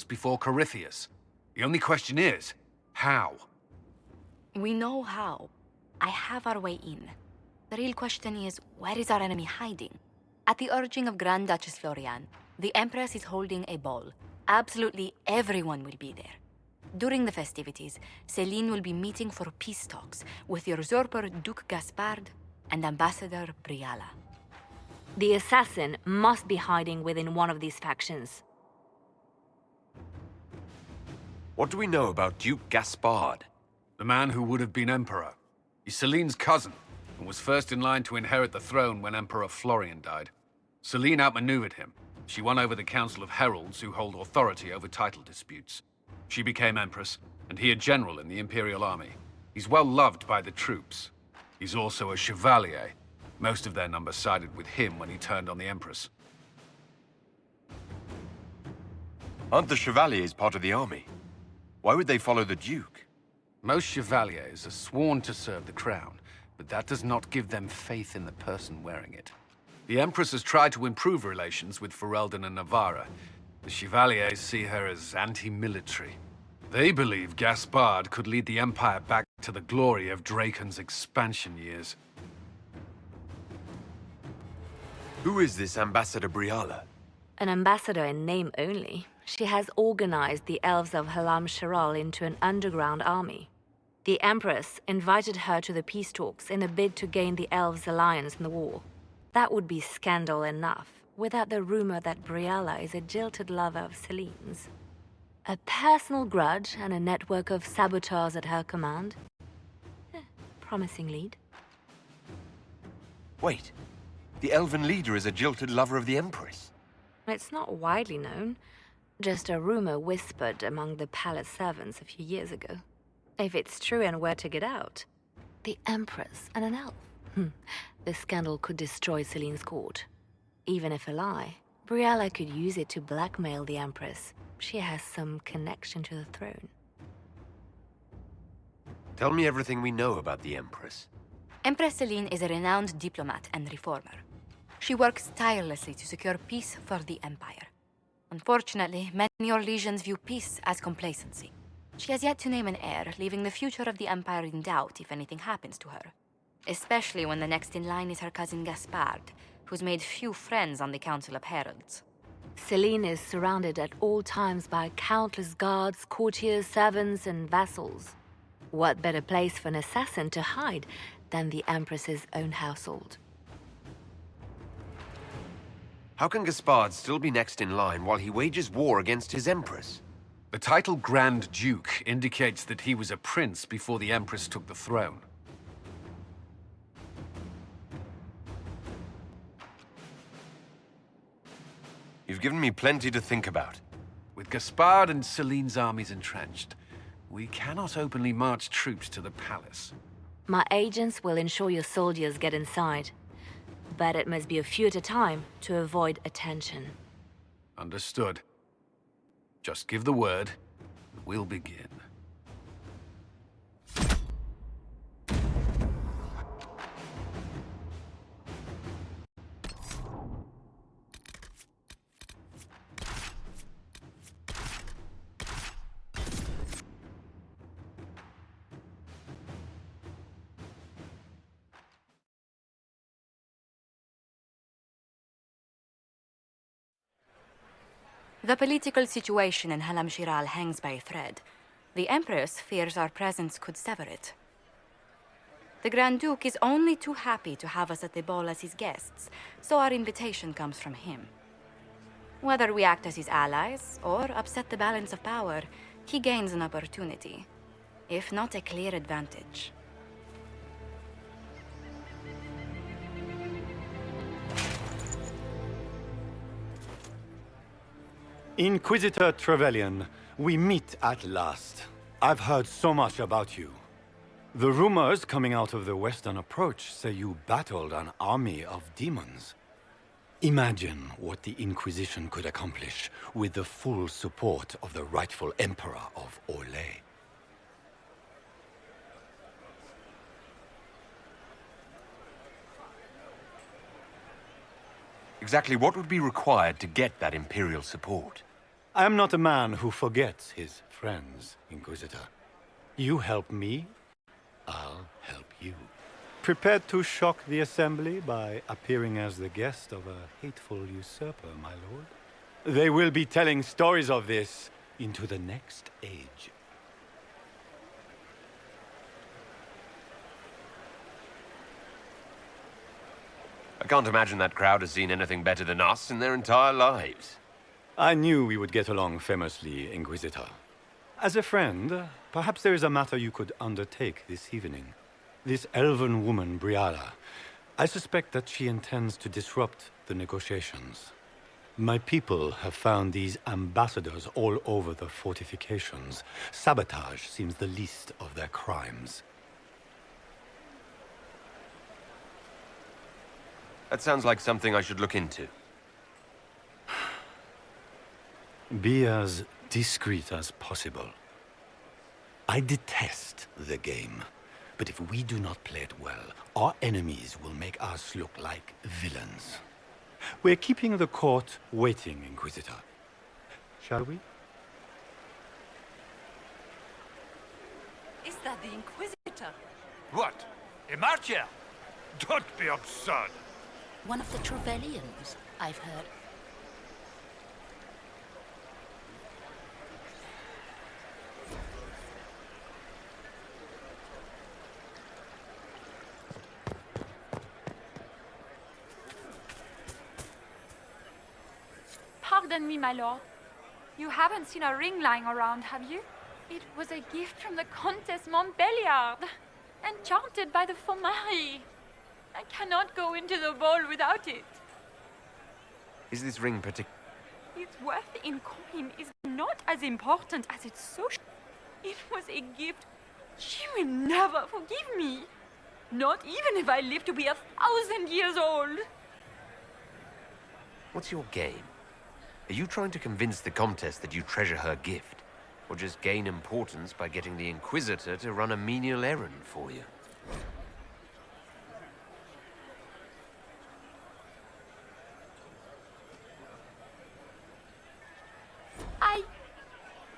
Empress before Corypheus. The only question is, how? We know how. I have our way in. The real question is, where is our enemy hiding? At the urging of Grand Duchess Florian, the Empress is holding a ball. Absolutely everyone will be there. During the festivities, Celine will be meeting for peace talks with the usurper Duke Gaspard and Ambassador Briala. The assassin must be hiding within one of these factions. What do we know about Duke Gaspard? The man who would have been Emperor. He's Celine's cousin, and was first in line to inherit the throne when Emperor Florian died. Celine outmaneuvered him. She won over the Council of Heralds, who hold authority over title disputes. She became Empress, and he a general in the Imperial Army. He's well loved by the troops. He's also a chevalier. Most of their number sided with him when he turned on the Empress. Aren't the Chevaliers part of the army? Why would they follow the Duke? Most chevaliers are sworn to serve the crown, but that does not give them faith in the person wearing it. The Empress has tried to improve relations with Ferelden and Navarra. The Chevaliers see her as anti-military. They believe Gaspard could lead the Empire back to the glory of Draken's expansion years. Who is this Ambassador Briala? An ambassador in name only. She has organized the elves of Halam Sharal into an underground army. The Empress invited her to the peace talks in a bid to gain the elves' alliance in the war. That would be scandal enough, without the rumor that Briala is a jilted lover of Celine's. A personal grudge and a network of saboteurs at her command. Promising lead. Wait, the elven leader is a jilted lover of the Empress. It's not widely known. Just a rumor whispered among the palace servants a few years ago. If it's true and were to get out, the Empress and an elf. The scandal could destroy Celine's court. Even if a lie, Briala could use it to blackmail the Empress. She has some connection to the throne. Tell me everything we know about the Empress. Empress Celine is a renowned diplomat and reformer. She works tirelessly to secure peace for the Empire. Unfortunately, many Orlaisians view peace as complacency. She has yet to name an heir, leaving the future of the Empire in doubt if anything happens to her. Especially when the next in line is her cousin Gaspard, who's made few friends on the Council of Heralds. Celine is surrounded at all times by countless guards, courtiers, servants, and vassals. What better place for an assassin to hide than the Empress's own household? How can Gaspard still be next in line while he wages war against his Empress? The title Grand Duke indicates that he was a prince before the Empress took the throne. You've given me plenty to think about. With Gaspard and Celine's armies entrenched, we cannot openly march troops to the palace. My agents will ensure your soldiers get inside. But it must be a few at a time to avoid attention. Understood. Just give the word, and we'll begin. The political situation in Halam Shiral hangs by a thread. The Empress fears our presence could sever it. The Grand Duke is only too happy to have us at the ball as his guests, so our invitation comes from him. Whether we act as his allies or upset the balance of power, he gains an opportunity, if not a clear advantage. Inquisitor Trevelyan, we meet at last. I've heard so much about you. The rumors coming out of the Western Approach say you battled an army of demons. Imagine what the Inquisition could accomplish with the full support of the rightful Emperor of Orlais'de. Exactly what would be required to get that Imperial support? I am not a man who forgets his friends, Inquisitor. You help me, I'll help you. Prepared to shock the Assembly by appearing as the guest of a hateful usurper, my lord? They will be telling stories of this into the next age. I can't imagine that crowd has seen anything better than us in their entire lives. I knew we would get along famously, Inquisitor. As a friend, perhaps there is a matter you could undertake this evening. This elven woman, Briala, I suspect that she intends to disrupt the negotiations. My people have found these ambassadors all over the fortifications. Sabotage seems the least of their crimes. That sounds like something I should look into. Be as discreet as possible. I detest the game, but if we do not play it well, our enemies will make us look like villains. We're keeping the court waiting, Inquisitor. Shall we? Is that the Inquisitor? What? A martyr? Don't be absurd. One of the Trevelyan's, I've heard. Pardon me, my lord. You haven't seen a ring lying around, have you? It was a gift from the Countess Montbelliard, enchanted by the Fomari. I cannot go into the ball without it. Is this ring particular? Its worth in coin is not as important as its social. It was a gift. She will never forgive me. Not even if I live to be 1,000 years old. What's your game? Are you trying to convince the Comtesse that you treasure her gift? Or just gain importance by getting the Inquisitor to run a menial errand for you? I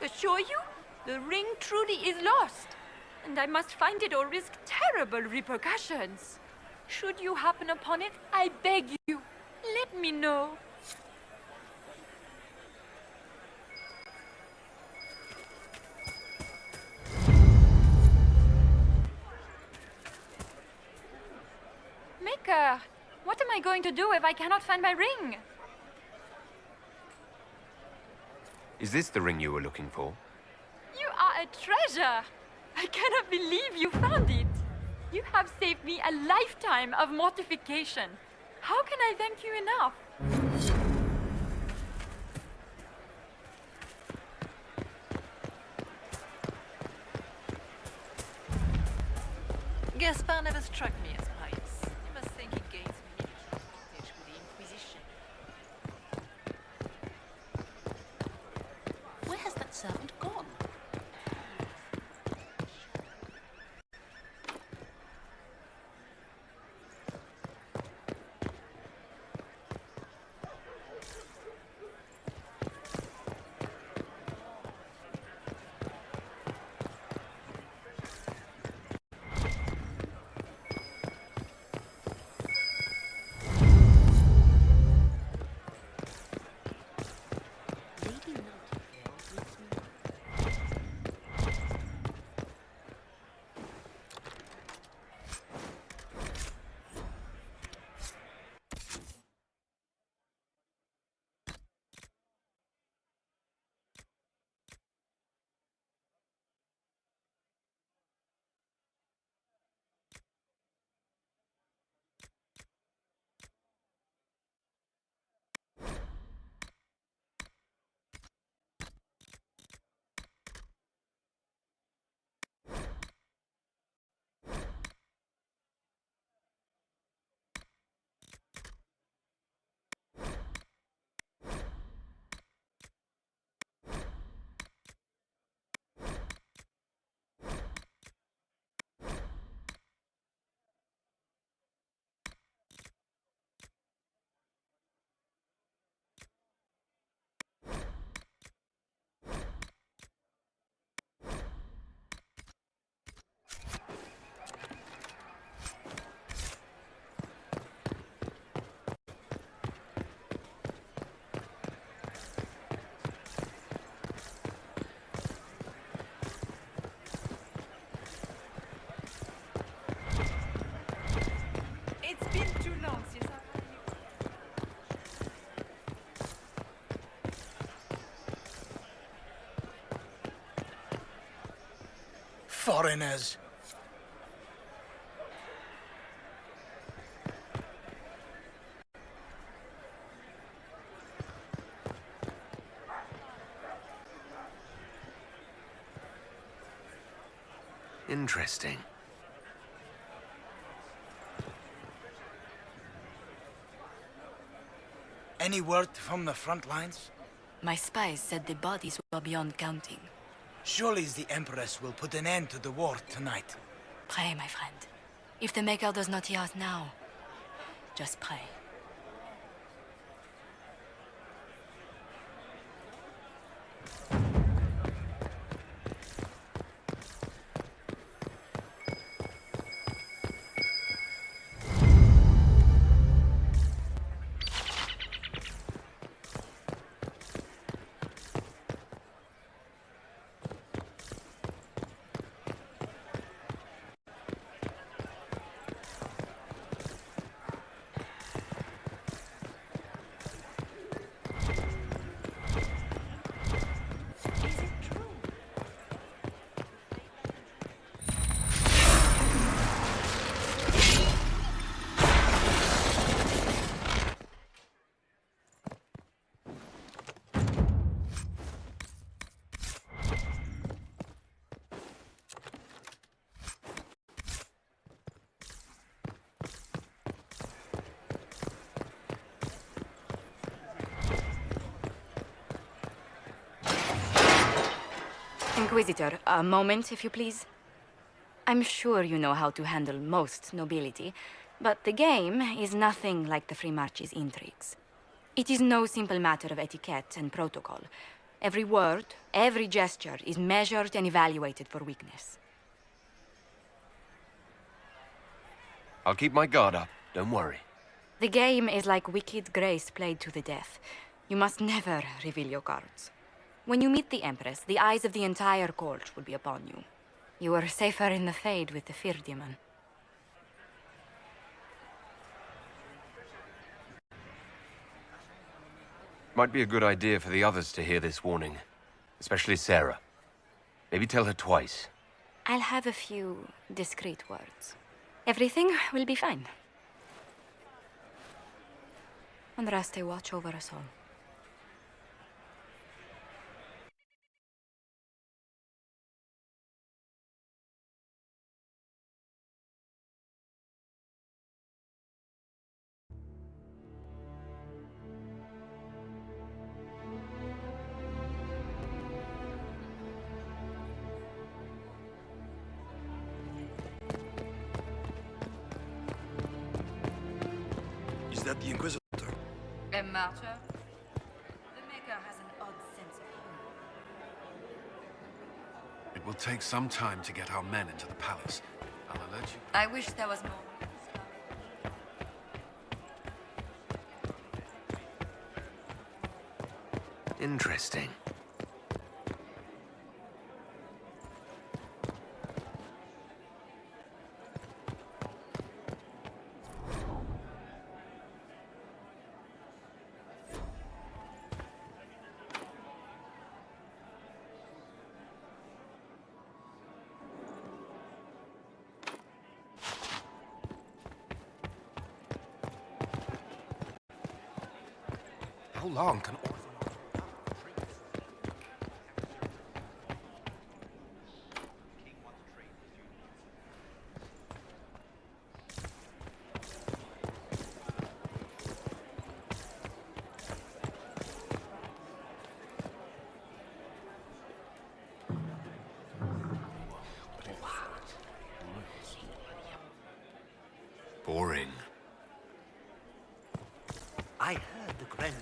assure you, the ring truly is lost, and I must find it or risk terrible repercussions. Should you happen upon it, I beg you, let me know. Maker, what am I going to do if I cannot find my ring? Is this the ring you were looking for? You are a treasure! I cannot believe you found it! You have saved me a lifetime of mortification. How can I thank you enough? Gaspar never struck me as pious. You must think he gains military advantage with the Inquisition. Where has that servant gone? It's been too long since I've had you. Foreigners. Interesting. Any word from the front lines? My spies said the bodies were beyond counting. Surely the Empress will put an end to the war tonight. Pray, my friend. If the Maker does not hear us now, just pray. Is it true? Inquisitor, a moment, if you please. I'm sure you know how to handle most nobility, but the game is nothing like the Free March's intrigues. It is no simple matter of etiquette and protocol. Every word, every gesture is measured and evaluated for weakness. I'll keep my guard up, don't worry. The game is like Wicked Grace played to the death. You must never reveal your cards. When you meet the Empress, the eyes of the entire court will be upon you. You are safer in the Fade with the Fear Demon. Might be a good idea for the others to hear this warning. Especially Sarah. Maybe tell her twice. I'll have a few discreet words. Everything will be fine. Orlais'de watch over us all. Is that the Inquisitor? A martyr? The Maker has an odd sense of humor. It will take some time to get our men into the palace. I'll alert you. I wish there was more. Interesting. How long can Boring. I heard the Grand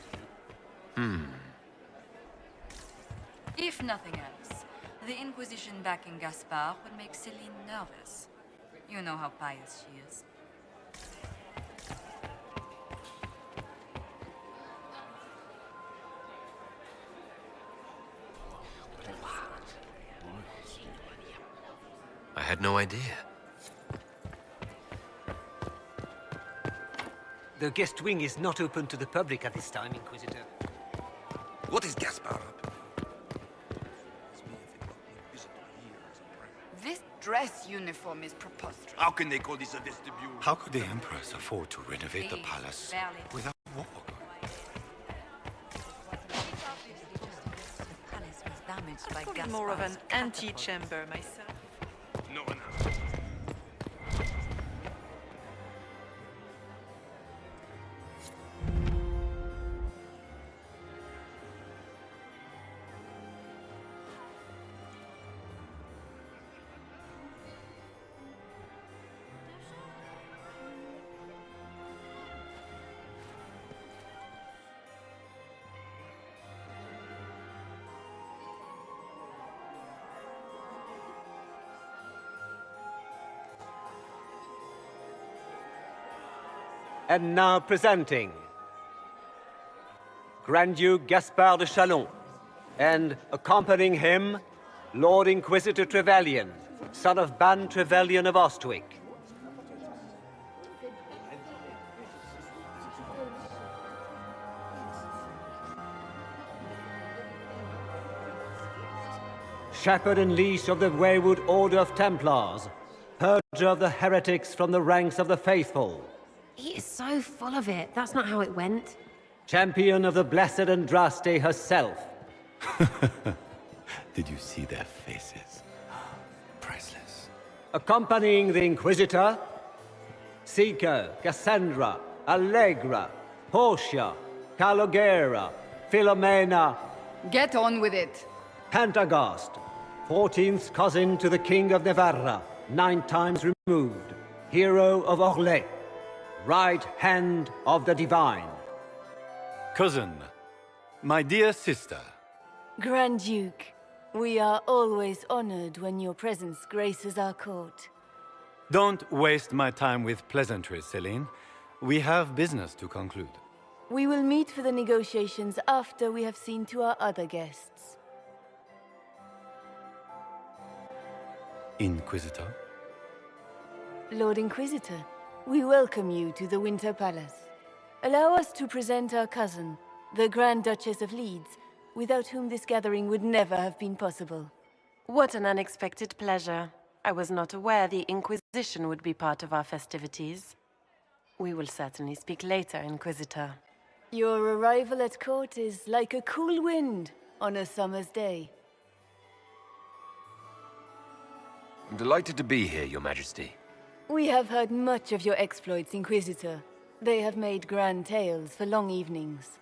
If nothing else, the Inquisition backing Gaspard would make Celine nervous. You know how pious she is. I had no idea. The guest wing is not open to the public at this time, Inquisitor. What is Gaspar up to? This dress uniform is preposterous. How can they call this a vestibule? How could the Empress afford to renovate the palace without war? I call it more of an antechamber myself. No one has. And now presenting Grand Duke Gaspard de Chalon, and accompanying him, Lord Inquisitor Trevelyan, son of Ban Trevelyan of Ostwick. Shepherd and leash of the Wayward Order of Templars, purger of the heretics from the ranks of the faithful. He is so full of it. That's not how it went. Champion of the Blessed Andraste herself. Did you see their faces? Priceless. Accompanying the Inquisitor, Seeker, Cassandra, Allegra, Portia, Calogera, Philomena, Get on with it. Pantagast, 14th cousin to the King of Navarra, 9 times removed, hero of Orlais'de, right hand of the divine. Cousin, my dear sister. Grand Duke, we are always honored when your presence graces our court. Don't waste my time with pleasantries, Celine. We have business to conclude. We will meet for the negotiations after we have seen to our other guests. Inquisitor? Lord Inquisitor, we welcome you to the Winter Palace. Allow us to present our cousin, the Grand Duchess of Leeds, without whom this gathering would never have been possible. What an unexpected pleasure. I was not aware the Inquisition would be part of our festivities. We will certainly speak later, Inquisitor. Your arrival at court is like a cool wind on a summer's day. I'm delighted to be here, Your Majesty. We have heard much of your exploits, Inquisitor. They have made grand tales for long evenings.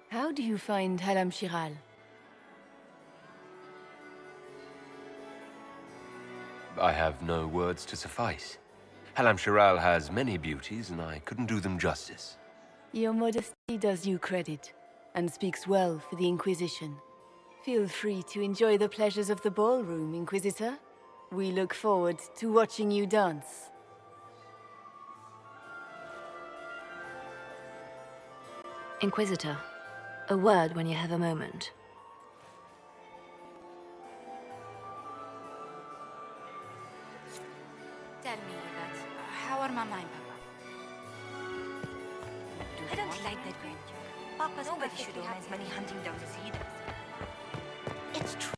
How do you find Halam Shiral? I have no words to suffice. Halam Shiral has many beauties, and I couldn't do them justice. Your modesty does you credit, and speaks well for the Inquisition. Feel free to enjoy the pleasures of the ballroom, Inquisitor. We look forward to watching you dance. Inquisitor, a word when you have a moment. Tell me, Yvette, how are Mama and Papa? I don't like that Grand Duke. Papa's nobody should own as many hunting dogs as he does. It's true.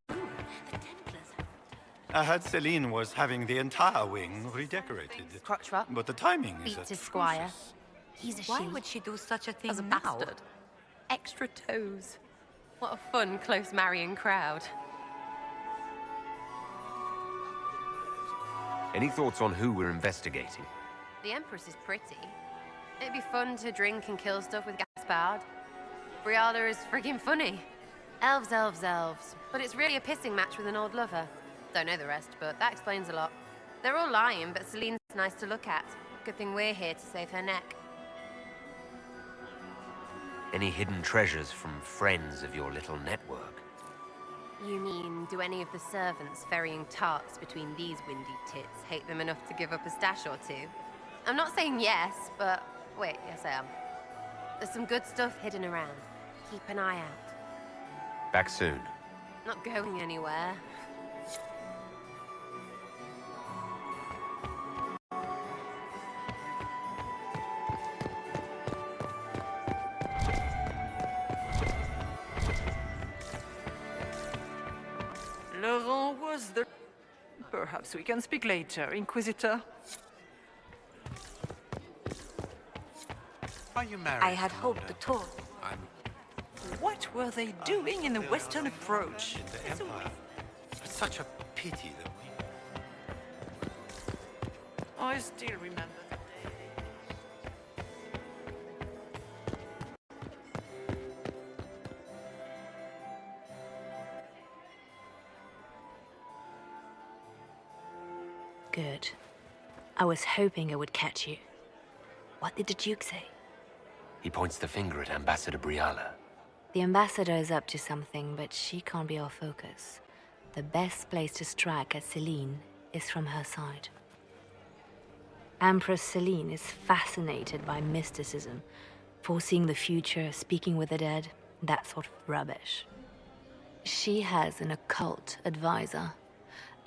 The Templars. I heard Celine was having the entire wing redecorated. Crotchwell. But the timing is Beats his squire. He's a Why she. would she do such a thing As a now? bastard. Extra toes. What a fun, close marrying crowd. Any thoughts on who we're investigating? The Empress is pretty. It'd be fun to drink and kill stuff with Gaspard. Briala is friggin' funny. Elves, elves, elves. But it's really a pissing match with an old lover. Don't know the rest, but that explains a lot. They're all lying, but Celine's nice to look at. Good thing we're here to save her neck. Any hidden treasures from friends of your little network? You mean, do any of the servants ferrying tarts between these windy tits hate them enough to give up a stash or two? I'm not saying yes, but wait, yes I am. There's some good stuff hidden around. Keep an eye out. Back soon. Not going anywhere. How's the... Perhaps we can speak later, Inquisitor. Are you married? I had hoped to talk. What were they doing in the Western Approach? The Empire. It's such a pity that we... I still remember the day. Good. I was hoping I would catch you. What did the Duke say? He points the finger at Ambassador Briala. The ambassador is up to something, but she can't be our focus. The best place to strike at Celine is from her side. Empress Celine is fascinated by mysticism, foreseeing the future, speaking with the dead, that sort of rubbish. She has an occult advisor,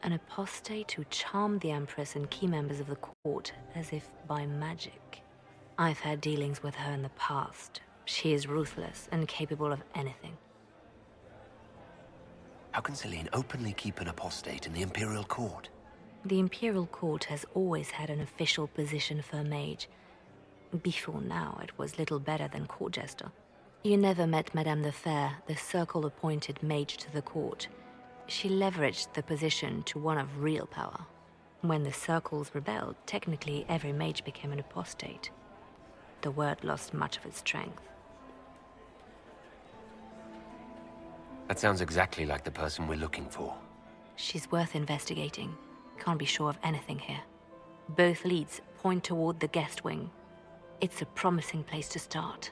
an apostate who charmed the Empress and key members of the court as if by magic. I've had dealings with her in the past. She is ruthless and capable of anything. How can Celine openly keep an apostate in the Imperial Court? The Imperial Court has always had an official position for a mage. Before now, it was little better than court jester. You never met Madame the Fair, the circle-appointed mage to the court. She leveraged the position to one of real power. When the circles rebelled, technically every mage became an apostate. The word lost much of its strength. That sounds exactly like the person we're looking for. She's worth investigating. Can't be sure of anything here. Both leads point toward the guest wing. It's a promising place to start.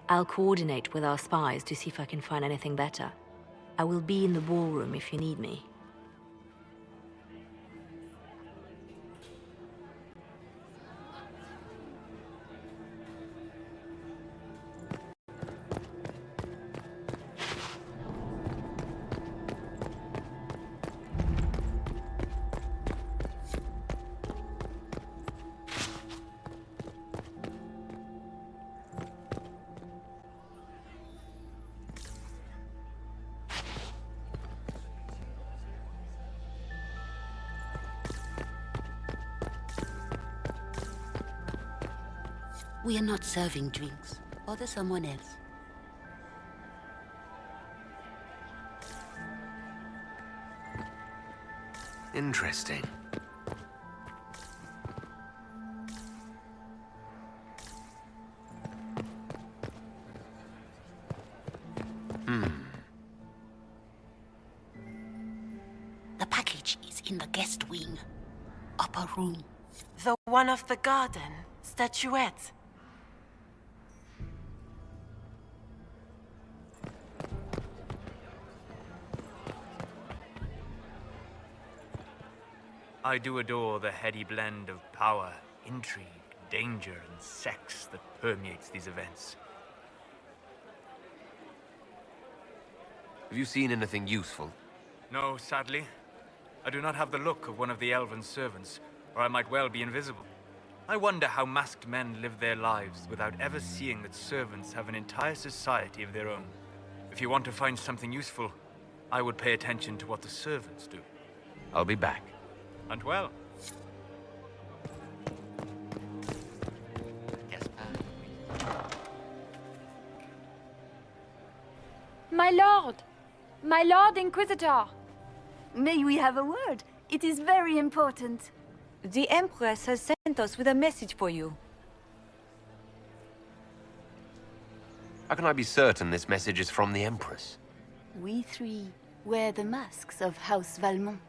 I'll coordinate with our spies to see if I can find anything better. I will be in the ballroom if you need me. We are not serving drinks. Order someone else. Interesting. The package is in the guest wing. Upper room. The one of the garden. Statuette. I do adore the heady blend of power, intrigue, danger, and sex that permeates these events. Have you seen anything useful? No, sadly. I do not have the look of one of the elven servants, or I might well be invisible. I wonder how masked men live their lives without ever seeing that servants have an entire society of their own. If you want to find something useful, I would pay attention to what the servants do. I'll be back. And well. My lord! My lord Inquisitor! May we have a word? It is very important. The Empress has sent us with a message for you. How can I be certain this message is from the Empress? We three wear the masks of House Valmont.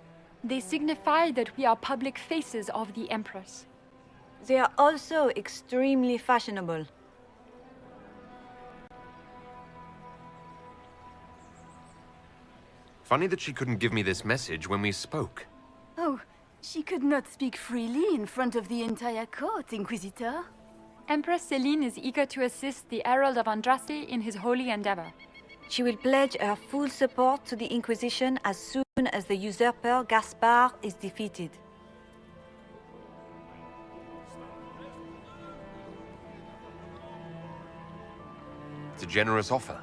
They signify that we are public faces of the Empress. They are also extremely fashionable. Funny that she couldn't give me this message when we spoke. Oh, she could not speak freely in front of the entire court, Inquisitor. Empress Celine is eager to assist the Herald of Andraste in his holy endeavor. She will pledge her full support to the Inquisition as soon as the usurper Gaspard is defeated. It's a generous offer.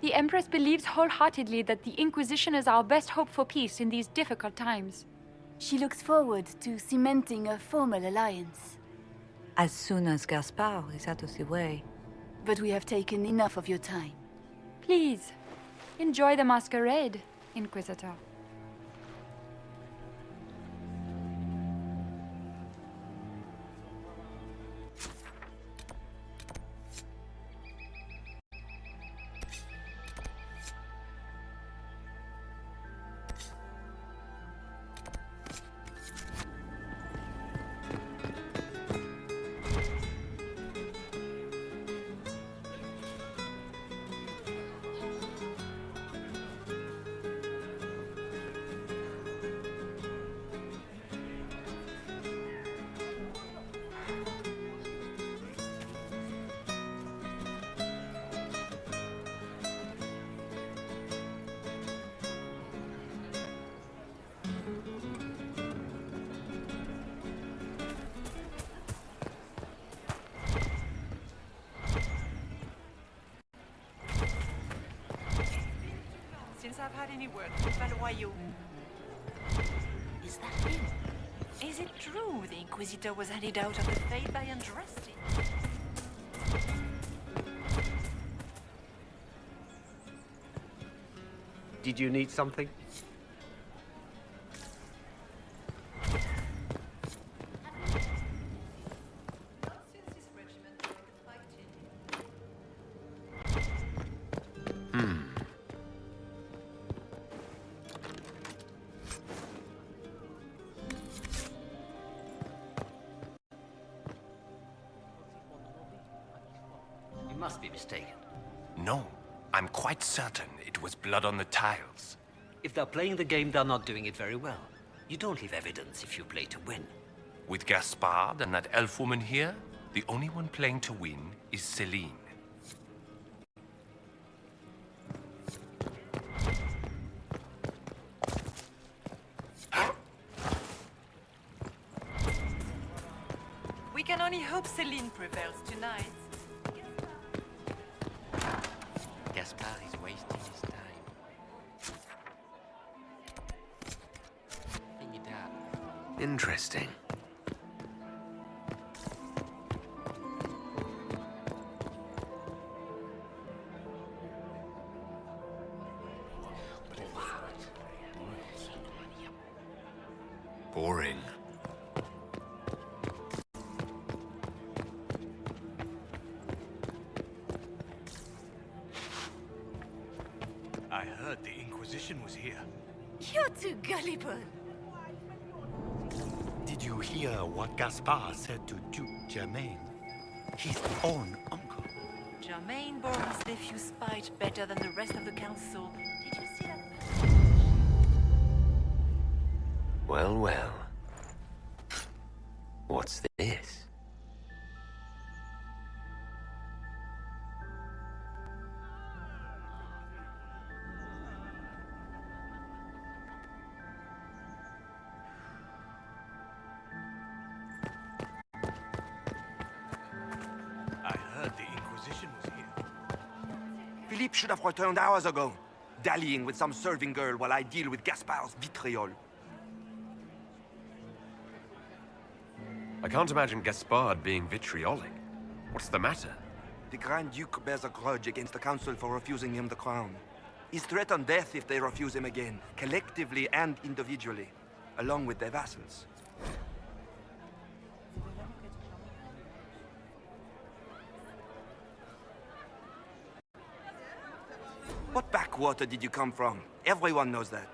The Empress believes wholeheartedly that the Inquisition is our best hope for peace in these difficult times. She looks forward to cementing a formal alliance. As soon as Gaspard is out of the way. But we have taken enough of your time. Please, enjoy the masquerade, Inquisitor. Since I've had any word from Valois, Is that him? is it true the Inquisitor was handed out of the faith by Andraste? Did you need something? You must be mistaken. No, I'm quite certain it was blood on the tiles. If they're playing the game, they're not doing it very well. You don't leave evidence if you play to win. With Gaspard and that elf woman here, the only one playing to win is Celine. We can only hope Celine prevails tonight. Gaspard is wasting his time. Bring it up. Interesting. Boring. I heard the Inquisition was here. You're too gullible. Did you hear what Gaspard said to Duke Germain? His own uncle. Germain bore his nephew's spite better than the rest of the council. Did you see that? Well, well. What's this? I heard the Inquisition was here. Philippe should have returned hours ago, dallying with some serving girl while I deal with Gaspard's vitriol. I can't imagine Gaspard being vitriolic. What's the matter? The Grand Duke bears a grudge against the Council for refusing him the crown. He's threatened death if they refuse him again, collectively and individually, along with their vassals. What backwater did you come from? Everyone knows that.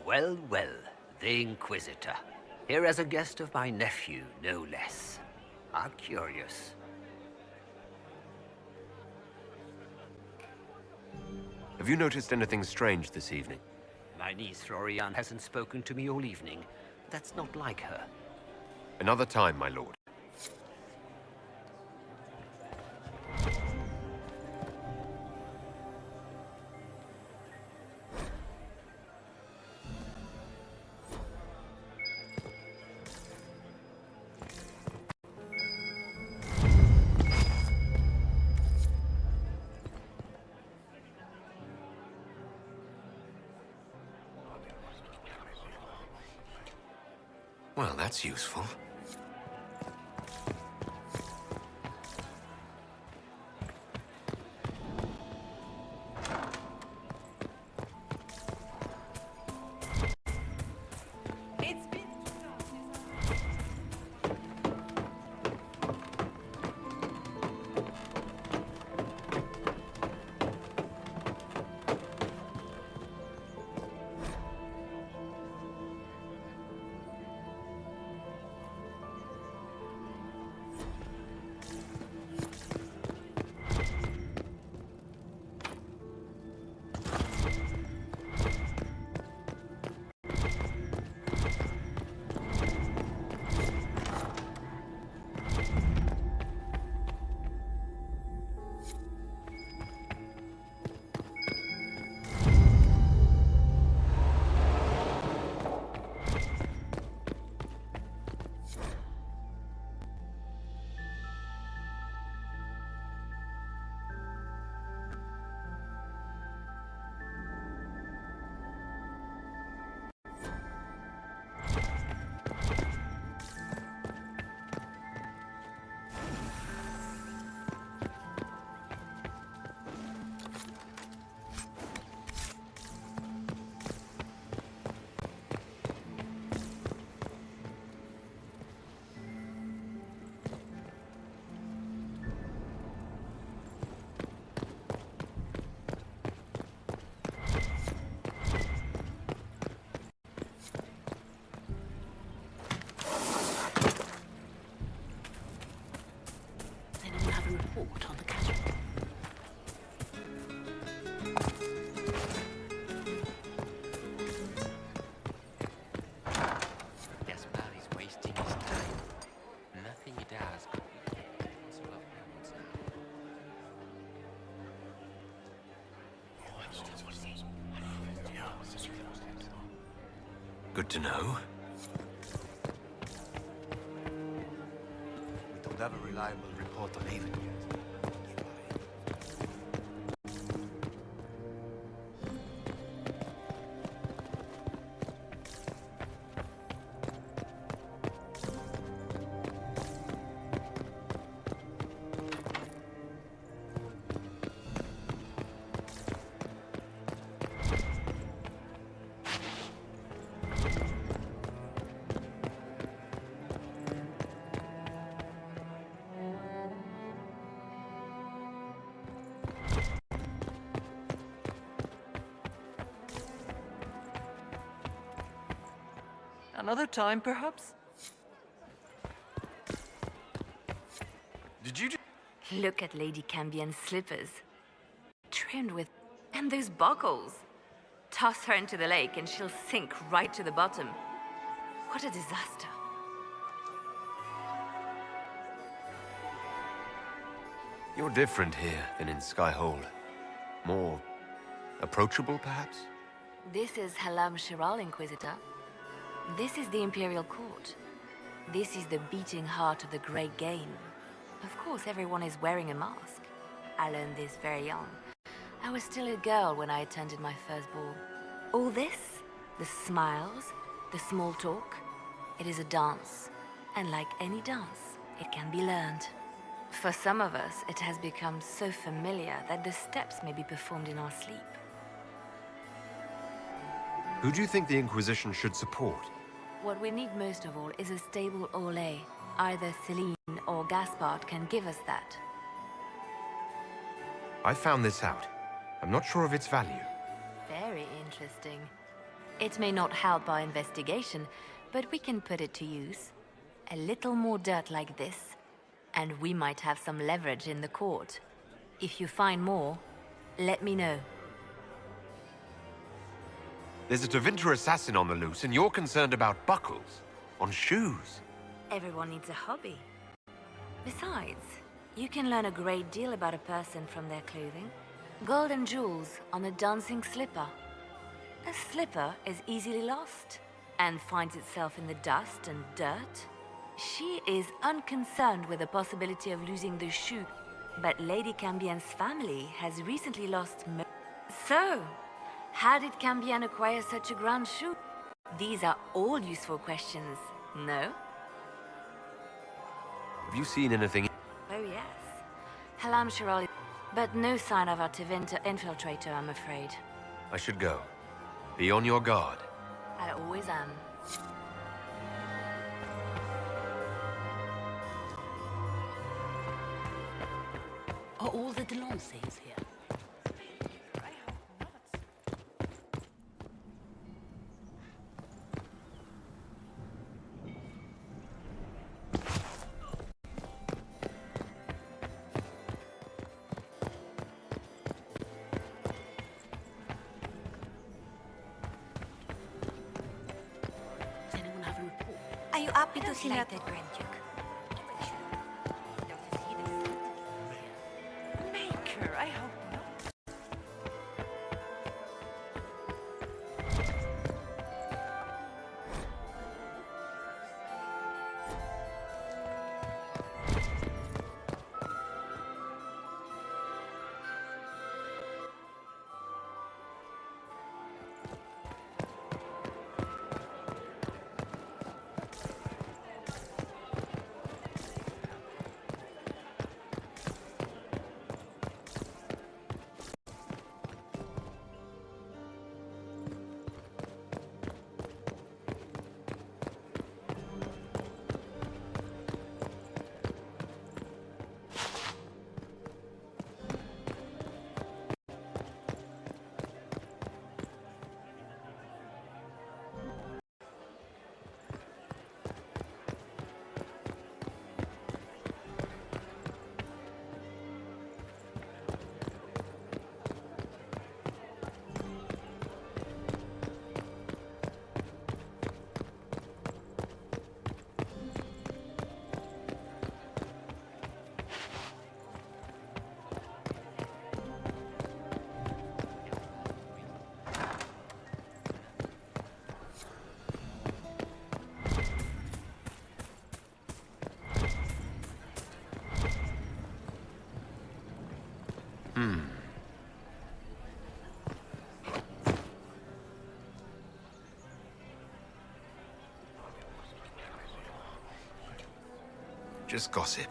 Well, well, the Inquisitor. Here as a guest of my nephew, no less. How curious. Have you noticed anything strange this evening? My niece Florian hasn't spoken to me all evening. That's not like her. Another time, my lord. Well, that's useful. report on the casualty. Gaspard is wasting his time. Nothing he does could be possible of Harold's now. Good to know. We don't have a reliable report on Avon yet. Another time, perhaps? Did you Look at Lady Cambien's slippers. Trimmed with... and those buckles. Toss her into the lake and she'll sink right to the bottom. What a disaster. You're different here than in Skyhold. More approachable, perhaps? This is Halam Shiral, Inquisitor. This is the Imperial Court. This is the beating heart of the Great Game. Of course, everyone is wearing a mask. I learned this very young. I was still a girl when I attended my first ball. All this, the smiles, the small talk, it is a dance. And like any dance, it can be learned. For some of us, it has become so familiar that the steps may be performed in our sleep. Who do you think the Inquisition should support? What we need most of all is a stable Orlais. Either Celine or Gaspard can give us that. I found this out. I'm not sure of its value. Very interesting. It may not help our investigation, but we can put it to use. A little more dirt like this, and we might have some leverage in the court. If you find more, let me know. There's a Tevinter assassin on the loose, and you're concerned about buckles on shoes. Everyone needs a hobby. Besides, you can learn a great deal about a person from their clothing. Gold and jewels on a dancing slipper. A slipper is easily lost and finds itself in the dust and dirt. She is unconcerned with the possibility of losing the shoe, but Lady Cambien's family has recently lost So, how did Cambien acquire such a grand shoe? These are all useful questions, No? Have you seen anything? Oh, yes. Halam Shirali, but no sign of our Tevinter infiltrator, I'm afraid. I should go. Be on your guard. I always am. Are all the Delancey's here? Does anyone have a report? Are you happy to see that? Grand Duke. Maker, I hope not. Just gossip.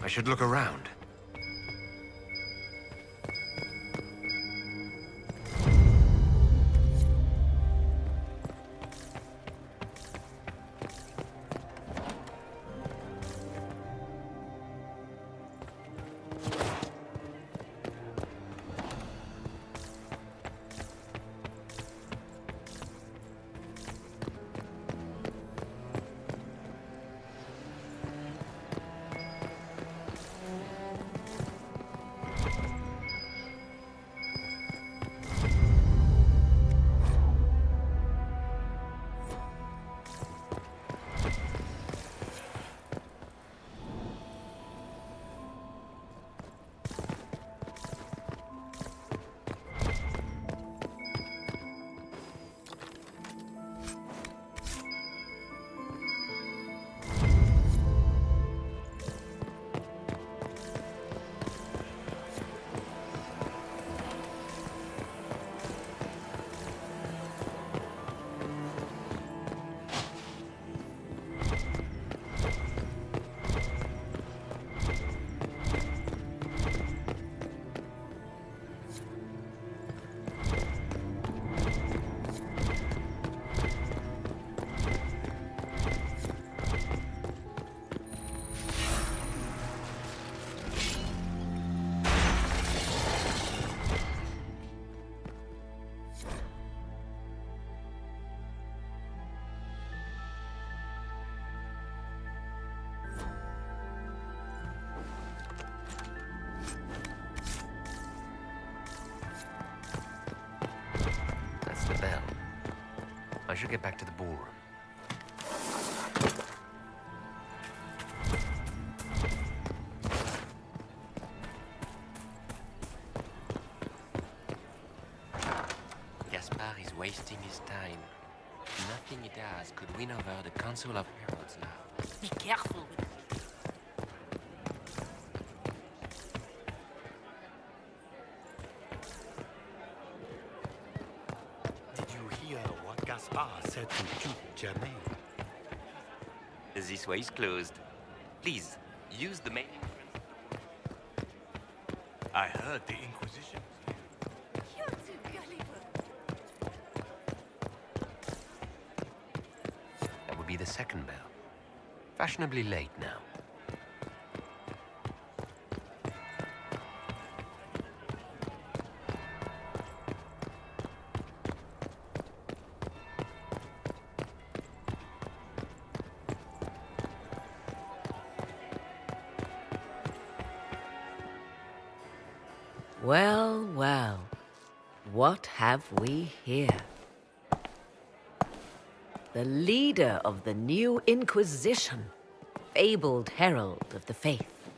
I should look around. a bell. I should get back to the ballroom. Gaspard is wasting his time. Nothing he does could win over the Council of Heralds now. Be careful with it. Did you hear what Gaspard said to Duke Germain? This way is closed. Please, use the main entrance. I heard the Inquisition. That would be the second bell. Fashionably late now. Well, well, what have we here? The leader of the new Inquisition, fabled herald of the faith,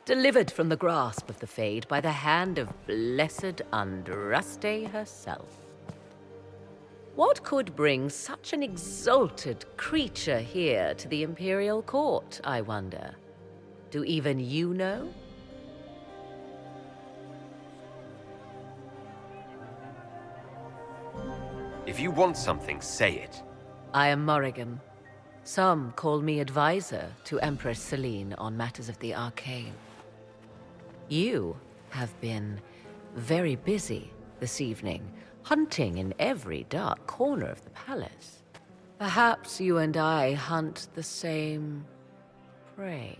delivered from the grasp of the Fade by the hand of blessed Andraste herself. What could bring such an exalted creature here to the Imperial Court, I wonder? Do even you know? If you want something, say it. I am Morrigan. Some call me advisor to Empress Celine on matters of the arcane. You have been very busy this evening, hunting in every dark corner of the palace. Perhaps you and I hunt the same prey.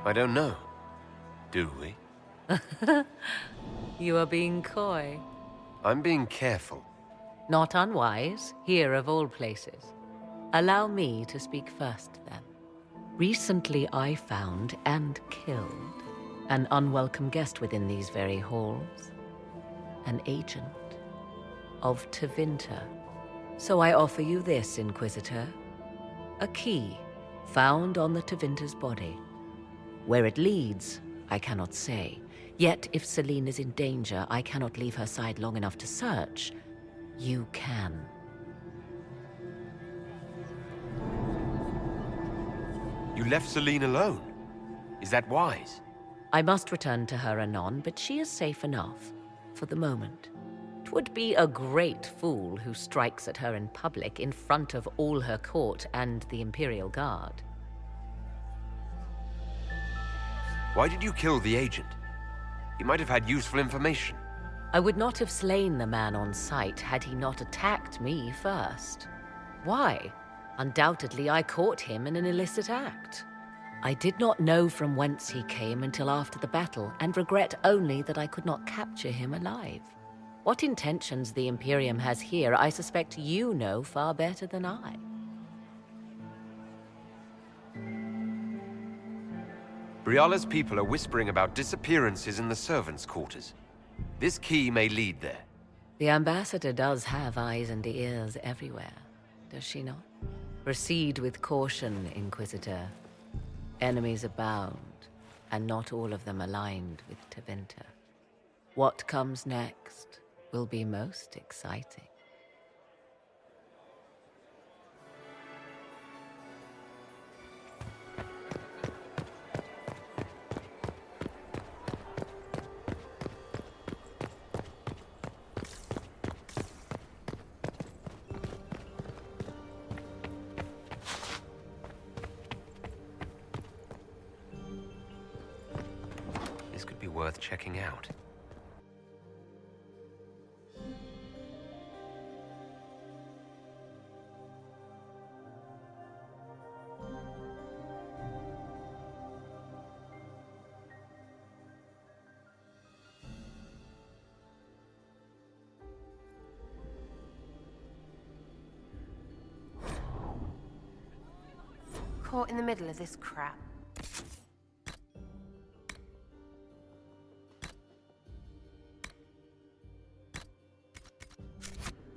I don't know. Do we? You are being coy. I'm being careful. Not unwise, here of all places. Allow me to speak first, then. Recently I found and killed an unwelcome guest within these very halls. An agent of Tevinter. So I offer you this, Inquisitor. A key found on the Tevinter's body. Where it leads, I cannot say. Yet, if Celine is in danger, I cannot leave her side long enough to search. You can. You left Celine alone. Is that wise? I must return to her anon, but she is safe enough, for the moment. 'Twould be a great fool who strikes at her in public in front of all her court and the Imperial Guard. Why did you kill the agent? He might have had useful information. I would not have slain the man on sight had he not attacked me first. Why? Undoubtedly, I caught him in an illicit act. I did not know from whence he came until after the battle, and regret only that I could not capture him alive. What intentions the Imperium has here, I suspect you know far better than I. Briala's people are whispering about disappearances in the servants' quarters. This key may lead there. The ambassador does have eyes and ears everywhere, does she not? Proceed with caution, Inquisitor. Enemies abound, and not all of them aligned with Tevinter. What comes next will be most exciting. This could be worth checking out. Caught in the middle of this crap.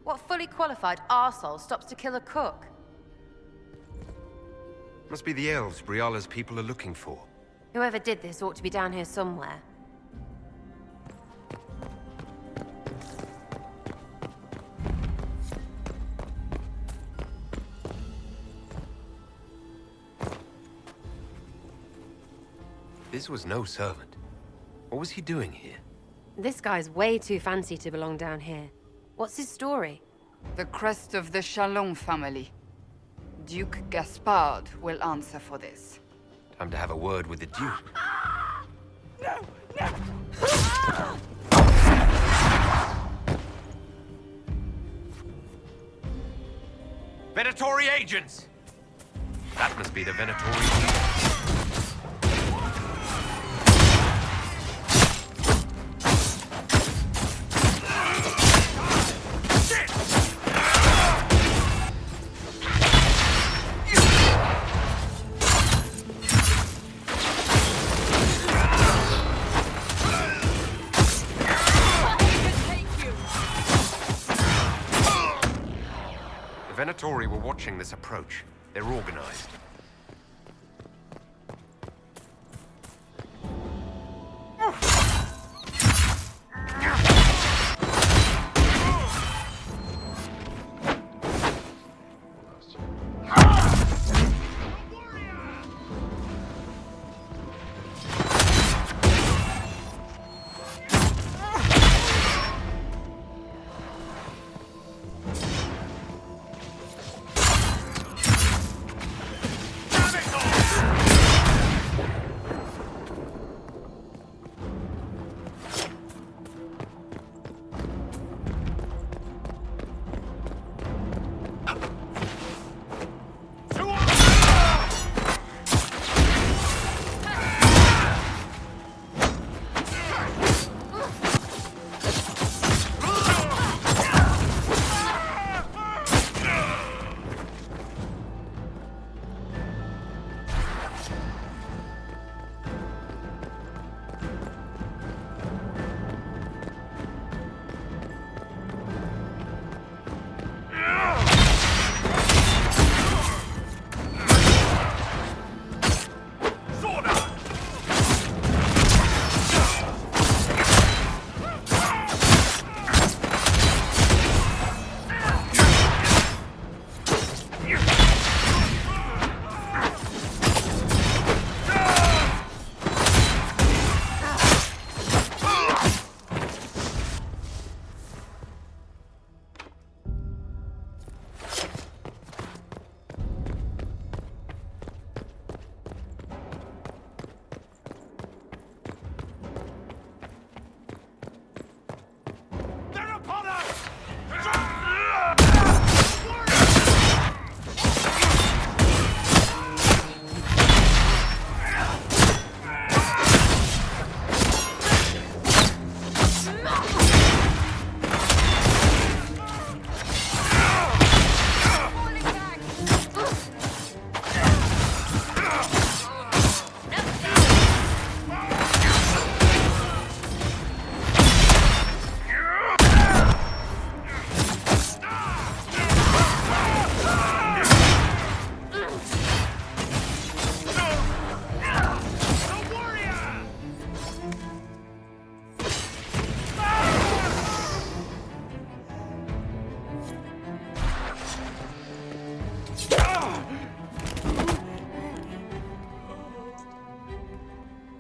What fully qualified arsehole stops to kill a cook? Must be the elves Briala's people are looking for. Whoever did this ought to be down here somewhere. This was no servant. What was he doing here? This guy's way too fancy to belong down here. What's his story? The crest of the Chalon family. Duke Gaspard will answer for this. Time to have a word with the Duke. Venatori agents! That must be the Venatori. Venatori were watching this approach. They're organized.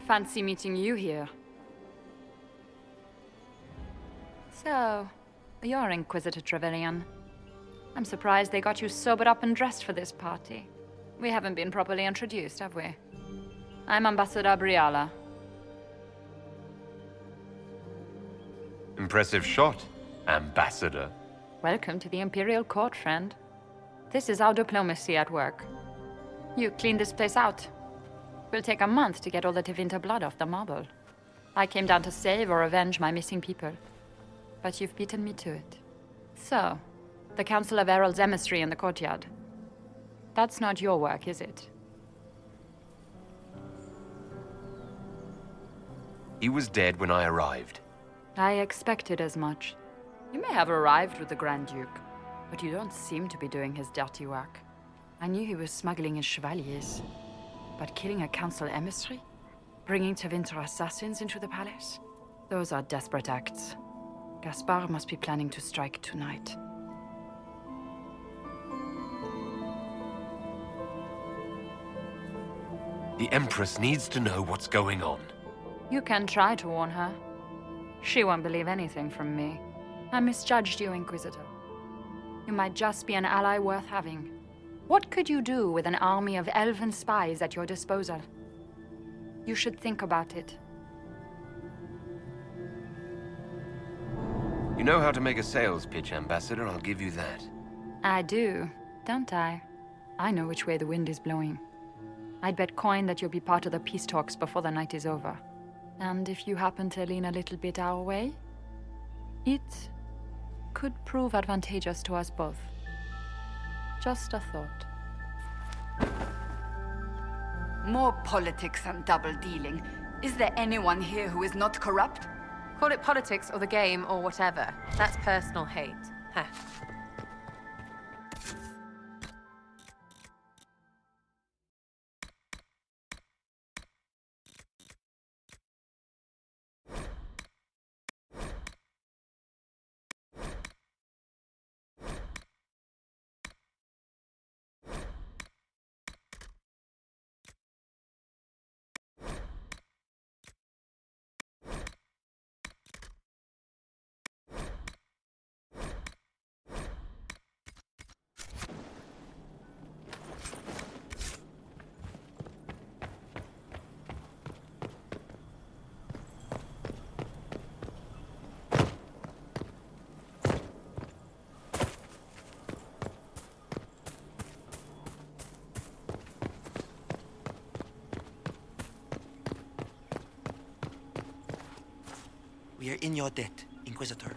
Fancy meeting you here. So, you're Inquisitor Trevelyan. I'm surprised they got you sobered up and dressed for this party. We haven't been properly introduced, have we? I'm Ambassador Briala. Impressive shot, Ambassador. Welcome to the Imperial Court, friend. This is our diplomacy at work. You clean this place out. Will take a month to get all the Tevinter blood off the marble. I came down to save or avenge my missing people. But you've beaten me to it. So, the Council of Herald's emissary in the courtyard. That's not your work, is it? He was dead when I arrived. I expected as much. You may have arrived with the Grand Duke, but you don't seem to be doing his dirty work. I knew he was smuggling in chevaliers, but killing a council emissary? Bringing Tevinter assassins into the palace? Those are desperate acts. Gaspard must be planning to strike tonight. The Empress needs to know what's going on. You can try to warn her. She won't believe anything from me. I misjudged you, Inquisitor. You might just be an ally worth having. What could you do with an army of elven spies at your disposal? You should think about it. You know how to make a sales pitch, Ambassador, I'll give you that. I do, don't I? I know which way the wind is blowing. I'd bet coin that you'll be part of the peace talks before the night is over. And if you happen to lean a little bit our way, it could prove advantageous to us both. Just a thought. More politics and double-dealing. Is there anyone here who is not corrupt? Call it politics or the game or whatever. That's personal hate. Huh. We are in your debt, Inquisitor.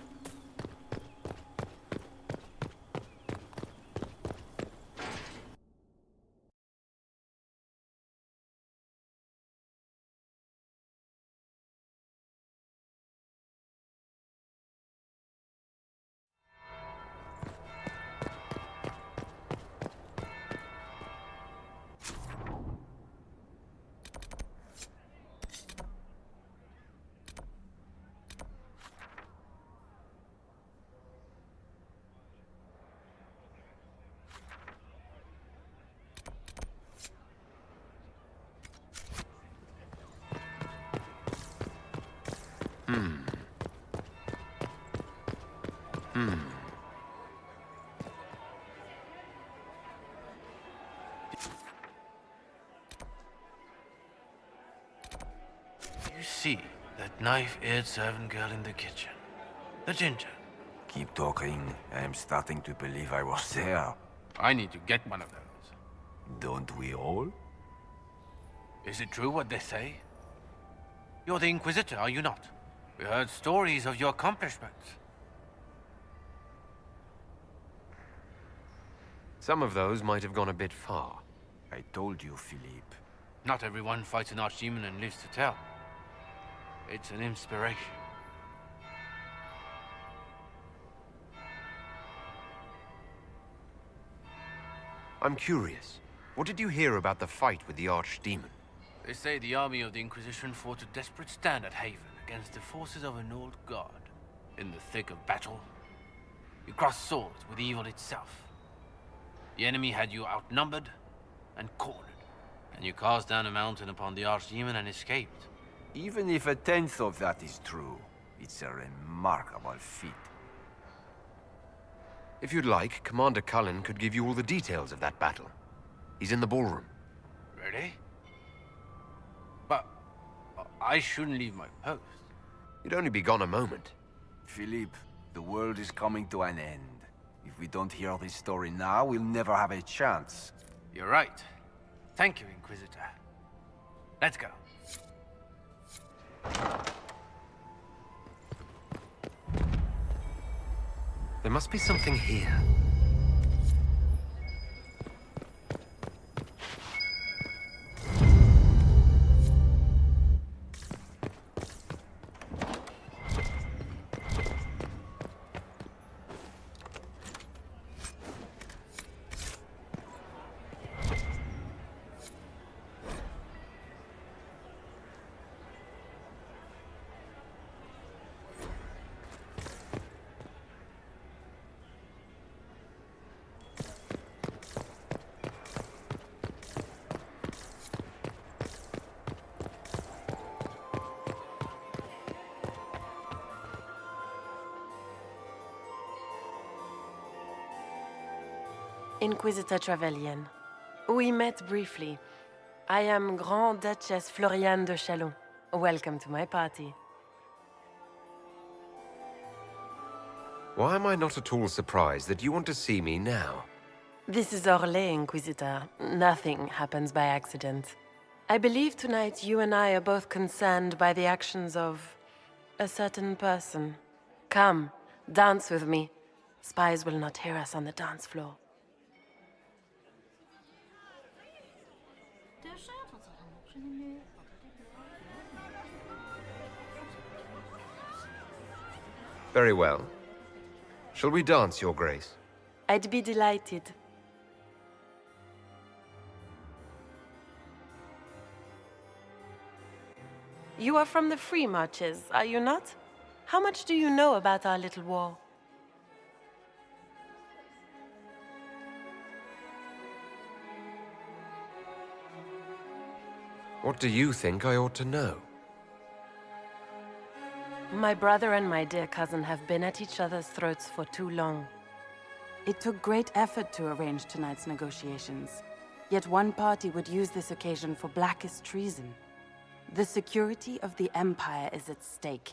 You see that knife-eared servant girl in the kitchen? The ginger. Keep talking. I am starting to believe I was there. I need to get one of those. Don't we all? Is it true what they say? You're the Inquisitor, are you not? We heard stories of your accomplishments. Some of those might have gone a bit far. I told you, Philippe. Not everyone fights an archdemon and lives to tell. It's an inspiration. I'm curious. What did you hear about the fight with the archdemon? They say the army of the Inquisition fought a desperate stand at Haven against the forces of an old god. In the thick of battle, you crossed swords with evil itself. The enemy had you outnumbered and cornered, and you cast down a mountain upon the archdemon and escaped. Even if a tenth of that is true, it's a remarkable feat. If you'd like, Commander Cullen could give you all the details of that battle. He's in the ballroom. Really? But I shouldn't leave my post. You'd only be gone a moment. Philippe, the world is coming to an end. If we don't hear this story now, we'll never have a chance. You're right. Thank you, Inquisitor. Let's go. There must be something here. Inquisitor Trevelyan. We met briefly. I am Grand Duchess Floriane de Chalon. Welcome to my party. Why am I not at all surprised that you want to see me now? This is Orlais'de, Inquisitor. Nothing happens by accident. I believe tonight you and I are both concerned by the actions of a certain person. Come, dance with me. Spies will not hear us on the dance floor. Very well. Shall we dance, Your Grace? I'd be delighted. You are from the Free Marches, are you not? How much do you know about our little war? What do you think I ought to know? My brother and my dear cousin have been at each other's throats for too long. It took great effort to arrange tonight's negotiations. Yet one party would use this occasion for blackest treason. The security of the Empire is at stake.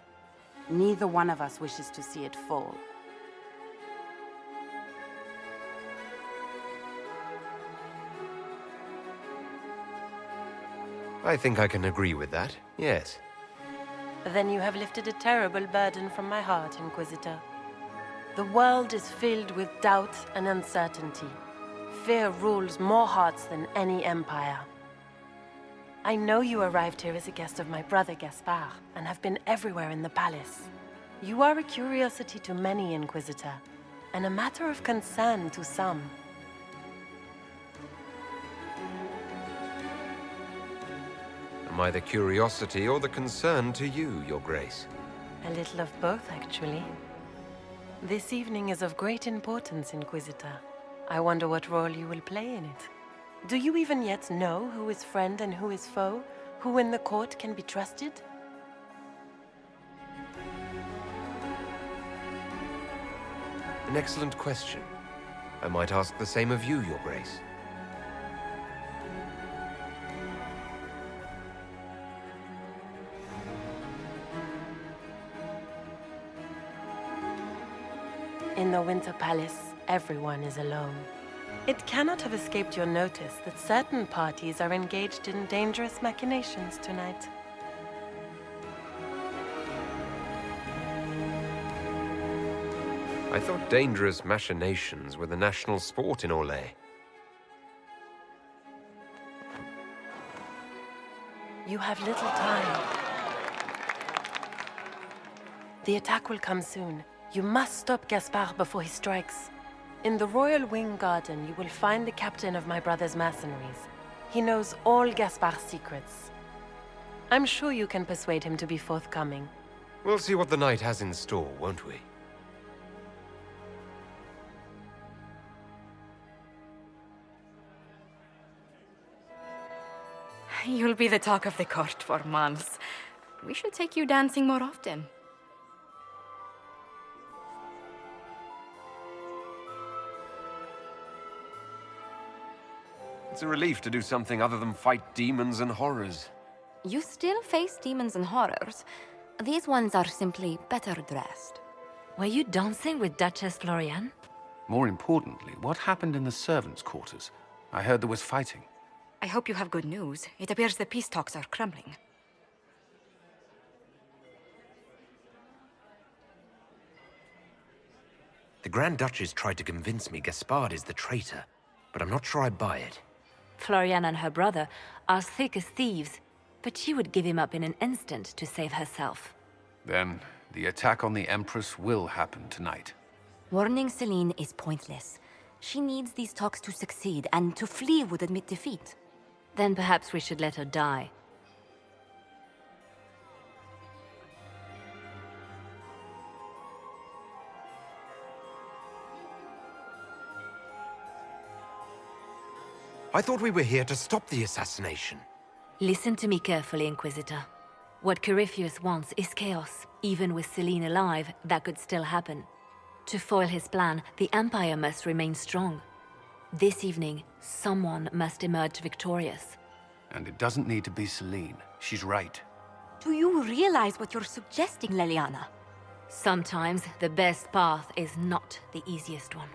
Neither one of us wishes to see it fall. I think I can agree with that, yes. Then you have lifted a terrible burden from my heart, Inquisitor. The world is filled with doubt and uncertainty. Fear rules more hearts than any empire. I know you arrived here as a guest of my brother Gaspard, and have been everywhere in the palace. You are a curiosity to many, Inquisitor, and a matter of concern to some. Am I the curiosity or the concern to you, Your Grace? A little of both, actually. This evening is of great importance, Inquisitor. I wonder what role you will play in it. Do you even yet know who is friend and who is foe? Who in the court can be trusted? An excellent question. I might ask the same of you, Your Grace. In the Winter Palace, everyone is alone. It cannot have escaped your notice that certain parties are engaged in dangerous machinations tonight. I thought dangerous machinations were the national sport in Orlais. You have little time. The attack will come soon. You must stop Gaspard before he strikes. In the Royal Wing Garden, you will find the captain of my brother's mercenaries. He knows all Gaspard's secrets. I'm sure you can persuade him to be forthcoming. We'll see what the night has in store, won't we? You'll be the talk of the court for months. We should take you dancing more often. It's a relief to do something other than fight demons and horrors. You still face demons and horrors. These ones are simply better dressed. Were you dancing with Duchess Floriane? More importantly, what happened in the servants' quarters? I heard there was fighting. I hope you have good news. It appears the peace talks are crumbling. The Grand Duchess tried to convince me Gaspard is the traitor, but I'm not sure I buy it. Floriane and her brother are thick as thieves, but she would give him up in an instant to save herself. Then, the attack on the Empress will happen tonight. Warning Celine is pointless. She needs these talks to succeed, and to flee would admit defeat. Then perhaps we should let her die. I thought we were here to stop the assassination. Listen to me carefully, Inquisitor. What Corypheus wants is chaos. Even with Celine alive, that could still happen. To foil his plan, the Empire must remain strong. This evening, someone must emerge victorious. And it doesn't need to be Selene. She's right. Do you realize what you're suggesting, Leliana? Sometimes the best path is not the easiest one.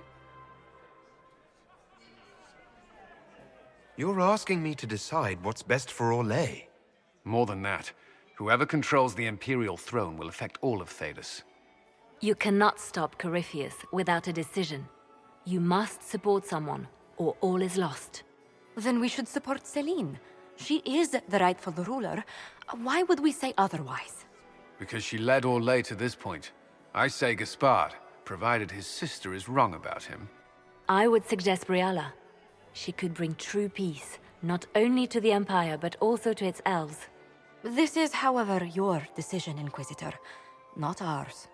You're asking me to decide what's best for Orlais. More than that, whoever controls the Imperial throne will affect all of Thedas. You cannot stop Corypheus without a decision. You must support someone, or all is lost. Then we should support Selene. She is the rightful ruler. Why would we say otherwise? Because she led Orlais to this point. I say Gaspard, provided his sister is wrong about him. I would suggest Briala. She could bring true peace, not only to the Empire, but also to its elves. This is, however, your decision, Inquisitor, not ours.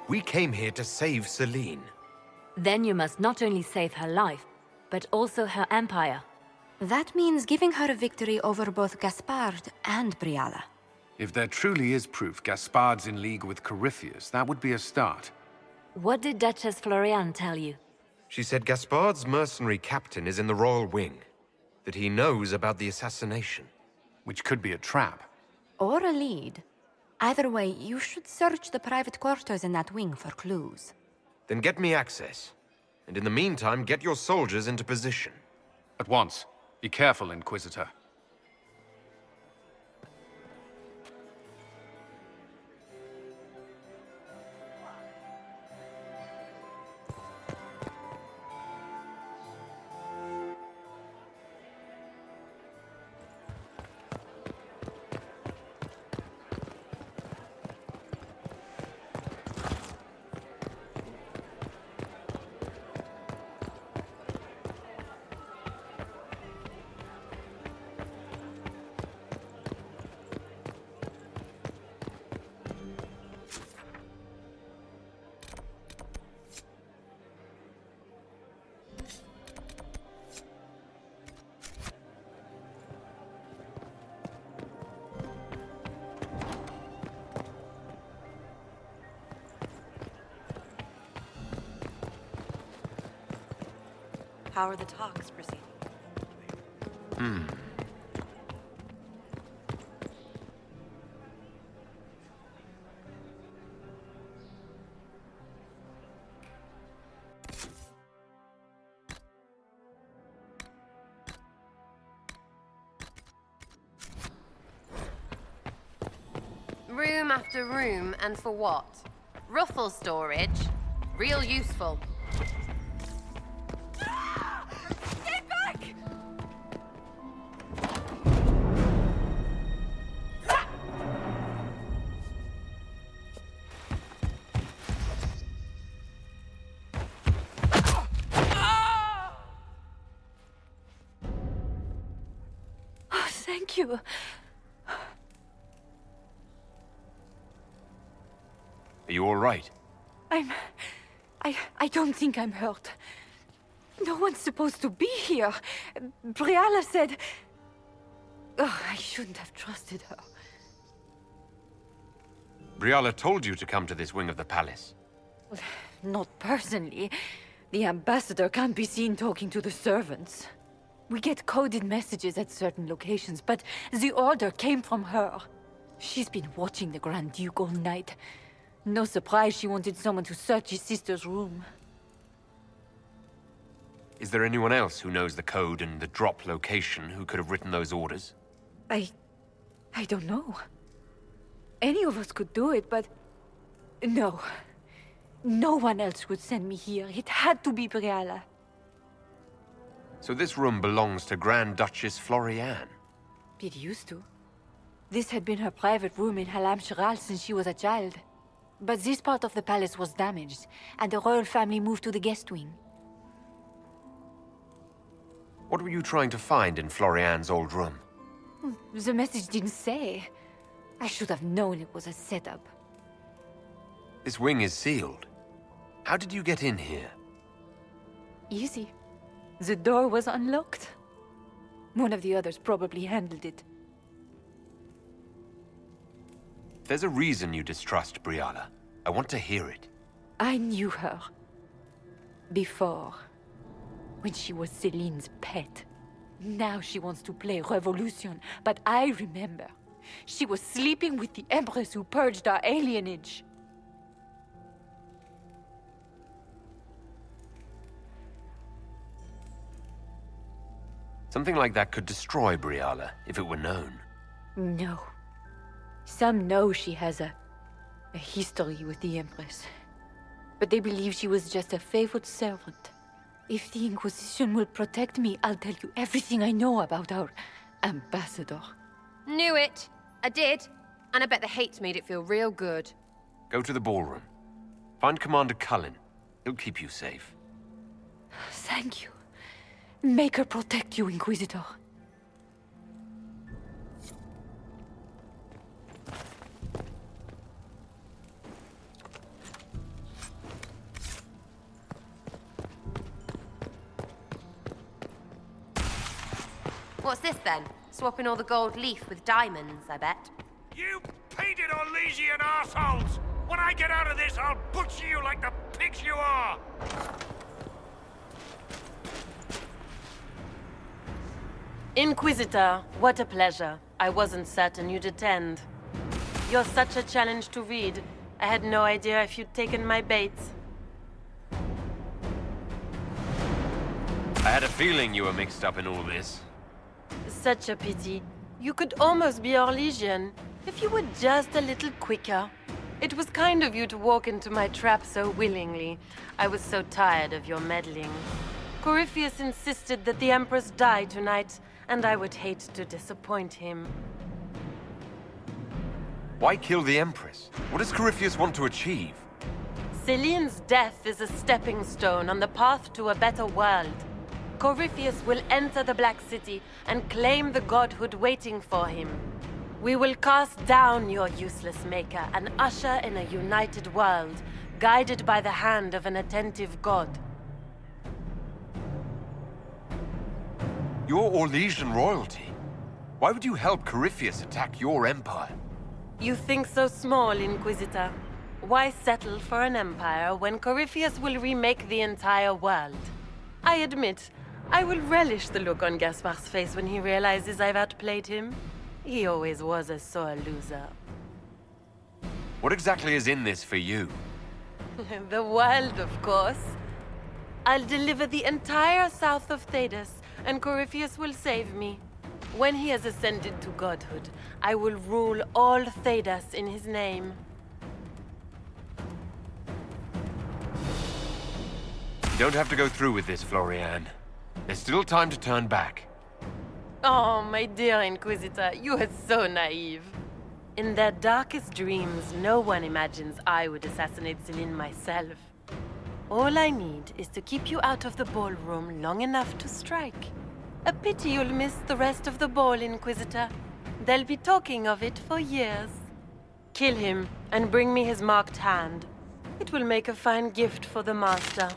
We came here to save Selene. Then you must not only save her life, but also her empire. That means giving her a victory over both Gaspard and Briala. If there truly is proof Gaspard's in league with Corypheus, that would be a start. What did Duchess Floriane tell you? She said Gaspard's mercenary captain is in the royal wing, that he knows about the assassination. Which could be a trap. Or a lead. Either way, you should search the private quarters in that wing for clues. Then get me access. And in the meantime, get your soldiers into position. At once. Be careful, Inquisitor. How are the talks proceeding? Room after room, and for what? Ruffle storage? Real useful. Get back! Oh, thank you. Are you all right? I don't think I'm hurt. No one's supposed to be here. Briala said... Oh, I shouldn't have trusted her. Briala told you to come to this wing of the palace. Not personally. The ambassador can't be seen talking to the servants. We get coded messages at certain locations, but the order came from her. She's been watching the Grand Duke all night. No surprise she wanted someone to search his sister's room. Is there anyone else who knows the code and the drop location who could have written those orders? I don't know. Any of us could do it, but... No. No one else would send me here. It had to be Briala. So this room belongs to Grand Duchess Floriane? It used to. This had been her private room in Halam Shiral since she was a child. But this part of the palace was damaged, and the royal family moved to the guest wing. What were you trying to find in Floriane's old room? The message didn't say. I should have known it was a setup. This wing is sealed. How did you get in here? Easy. The door was unlocked. One of the others probably handled it. There's a reason you distrust Briala. I want to hear it. I knew her. Before. When she was Celine's pet. Now she wants to play revolution, but I remember. She was sleeping with the Empress who purged our alienage. Something like that could destroy Briala, if it were known. No. Some know she has a history with the Empress. But they believe she was just a favored servant. If the Inquisition will protect me, I'll tell you everything I know about our ambassador. Knew it. I did. And I bet the hate made it feel real good. Go to the ballroom. Find Commander Cullen. He'll keep you safe. Thank you. Make her protect you, Inquisitor. What's this then? Swapping all the gold leaf with diamonds, I bet. You painted Orlaisian assholes! When I get out of this, I'll butcher you like the pigs you are! Inquisitor, what a pleasure. I wasn't certain you'd attend. You're such a challenge to read. I had no idea if you'd taken my bait. I had a feeling you were mixed up in all this. Such a pity. You could almost be Orlaisian, if you were just a little quicker. It was kind of you to walk into my trap so willingly. I was so tired of your meddling. Corypheus insisted that the Empress die tonight, and I would hate to disappoint him. Why kill the Empress? What does Corypheus want to achieve? Celine's death is a stepping stone on the path to a better world. Corypheus will enter the Black City and claim the godhood waiting for him. We will cast down your useless maker and usher in a united world, guided by the hand of an attentive god. You're Orlaisian royalty. Why would you help Corypheus attack your empire? You think so small, Inquisitor. Why settle for an empire when Corypheus will remake the entire world? I admit, I will relish the look on Gaspar's face when he realizes I've outplayed him. He always was a sore loser. What exactly is in this for you? The world, of course. I'll deliver the entire south of Thedas, and Corypheus will save me. When he has ascended to godhood, I will rule all Thedas in his name. You don't have to go through with this, Florian. There's still time to turn back. Oh, my dear Inquisitor, you are so naive. In their darkest dreams, no one imagines I would assassinate Celine myself. All I need is to keep you out of the ballroom long enough to strike. A pity you'll miss the rest of the ball, Inquisitor. They'll be talking of it for years. Kill him and bring me his marked hand. It will make a fine gift for the Master.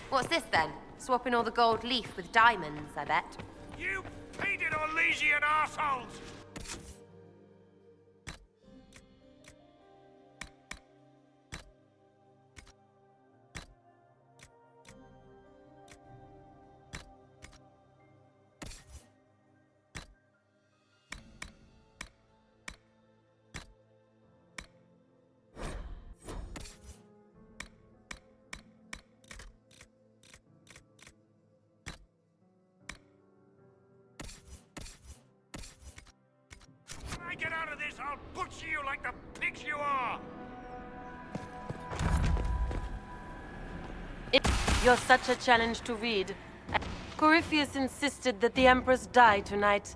What's this then? Swapping all the gold leaf with diamonds, I bet. You painted Orlais'ian assholes! When I get out of this, I'll butcher you like the pigs you are! You're such a challenge to read. Corypheus insisted that the Empress die tonight.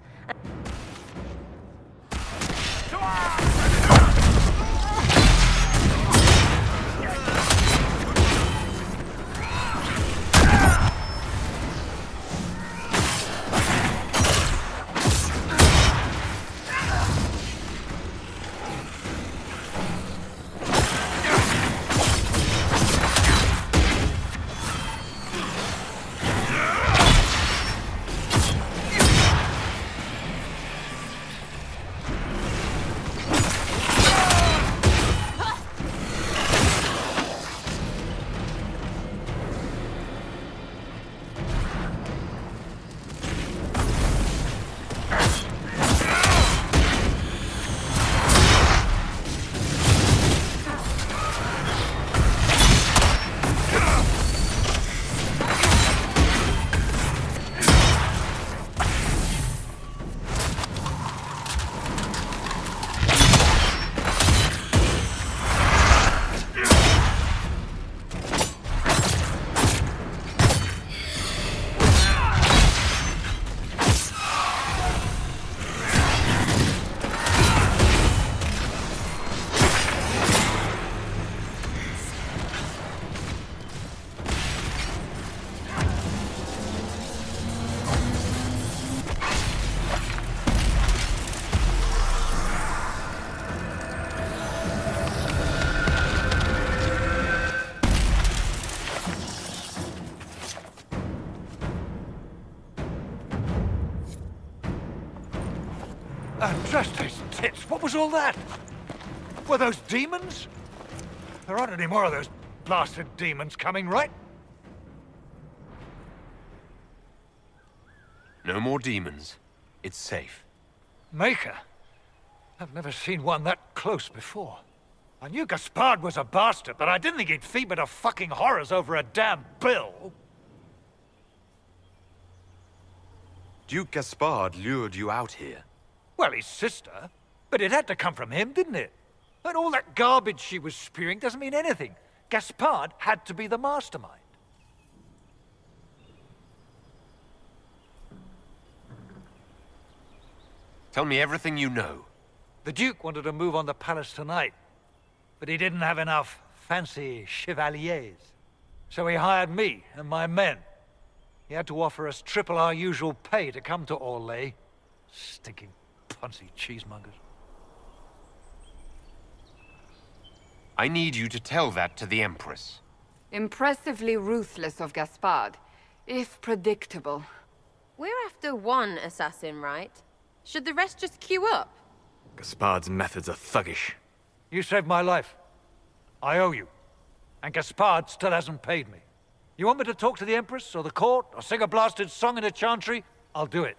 Trust those tits. What was all that? Were those demons? There aren't any more of those blasted demons coming, right? No more demons. It's safe. Maker? I've never seen one that close before. I knew Gaspard was a bastard, but I didn't think he'd feed me to fucking horrors over a damn bill. Duke Gaspard lured you out here. Well, his sister. But it had to come from him, didn't it? And all that garbage she was spewing doesn't mean anything. Gaspard had to be the mastermind. Tell me everything you know. The Duke wanted to move on the palace tonight, but he didn't have enough fancy chevaliers. So he hired me and my men. He had to offer us triple our usual pay to come to Orlais. Stinking punsy cheesemongers. I need you to tell that to the Empress. Impressively ruthless of Gaspard, if predictable. We're after one assassin, right? Should the rest just queue up? Gaspard's methods are thuggish. You saved my life. I owe you. And Gaspard still hasn't paid me. You want me to talk to the Empress, or the court, or sing a blasted song in a chantry? I'll do it.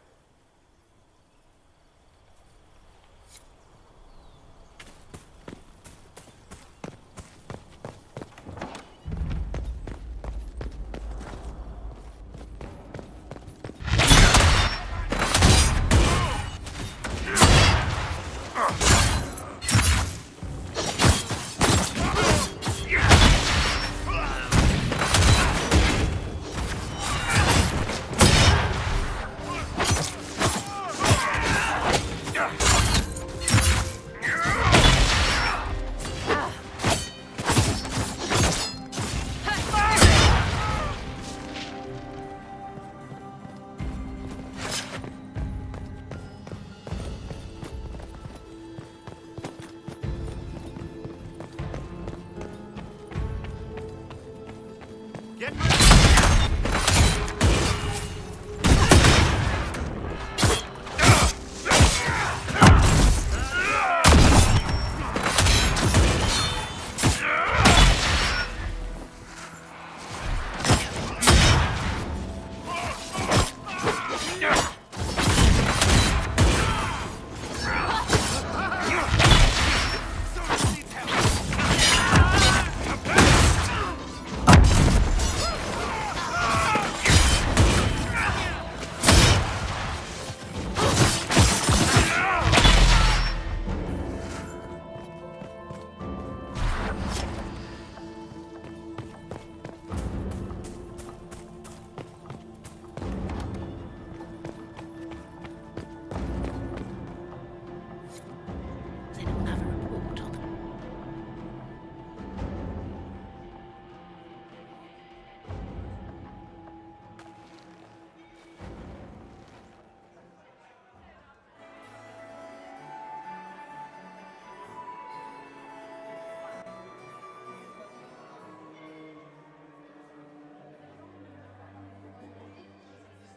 Get ready!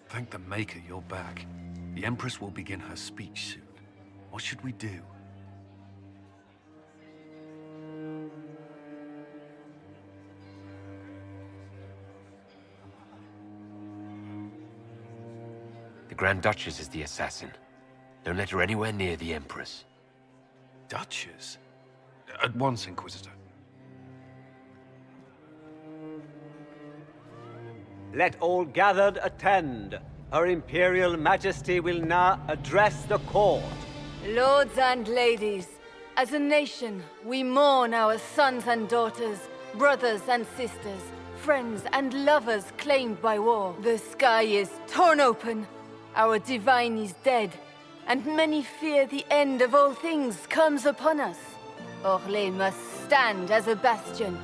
Thank the Maker you're back. The Empress will begin her speech soon. What should we do? The Grand Duchess is the assassin. Don't let her anywhere near the Empress. Duchess? At once, Inquisitor. Let all gathered attend. Her Imperial Majesty will now address the court. Lords and ladies, as a nation, we mourn our sons and daughters, brothers and sisters, friends and lovers claimed by war. The sky is torn open, our divine is dead, and many fear the end of all things comes upon us. Orlais must stand as a bastion,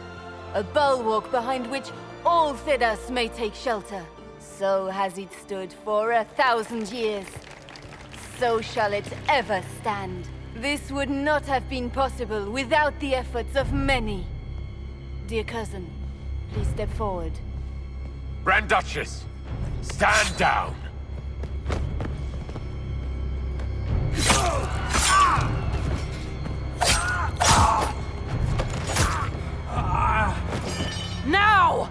a bulwark behind which all Thedas's may take shelter. So has it stood for 1,000 years. So shall it ever stand. This would not have been possible without the efforts of many. Dear cousin, please step forward. Grand Duchess, stand down! Now!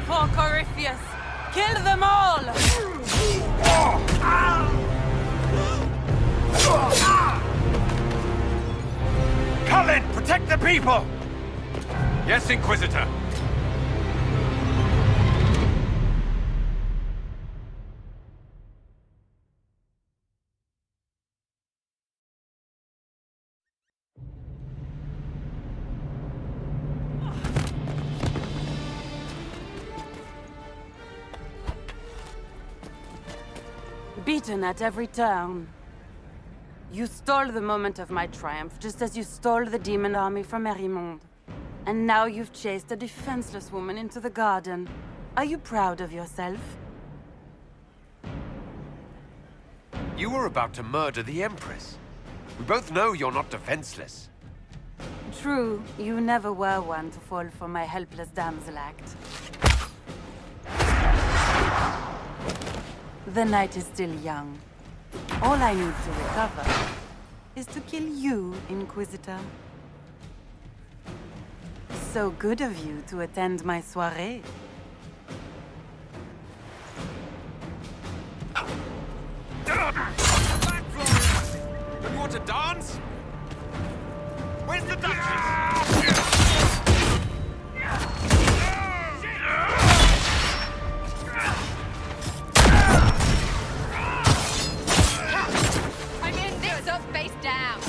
For Corypheus, kill them all! Cullen, protect the people! Yes, Inquisitor. Beaten at every turn. You stole the moment of my triumph, just as you stole the demon army from Merimonde. And now you've chased a defenseless woman into the garden. Are you proud of yourself? You were about to murder the Empress. We both know you're not defenseless. True, you never were one to fall for my helpless damsel act. The night is still young. All I need to recover is to kill you, Inquisitor. So good of you to attend my soirée. You want to dance? Where's the Duchess? Face down.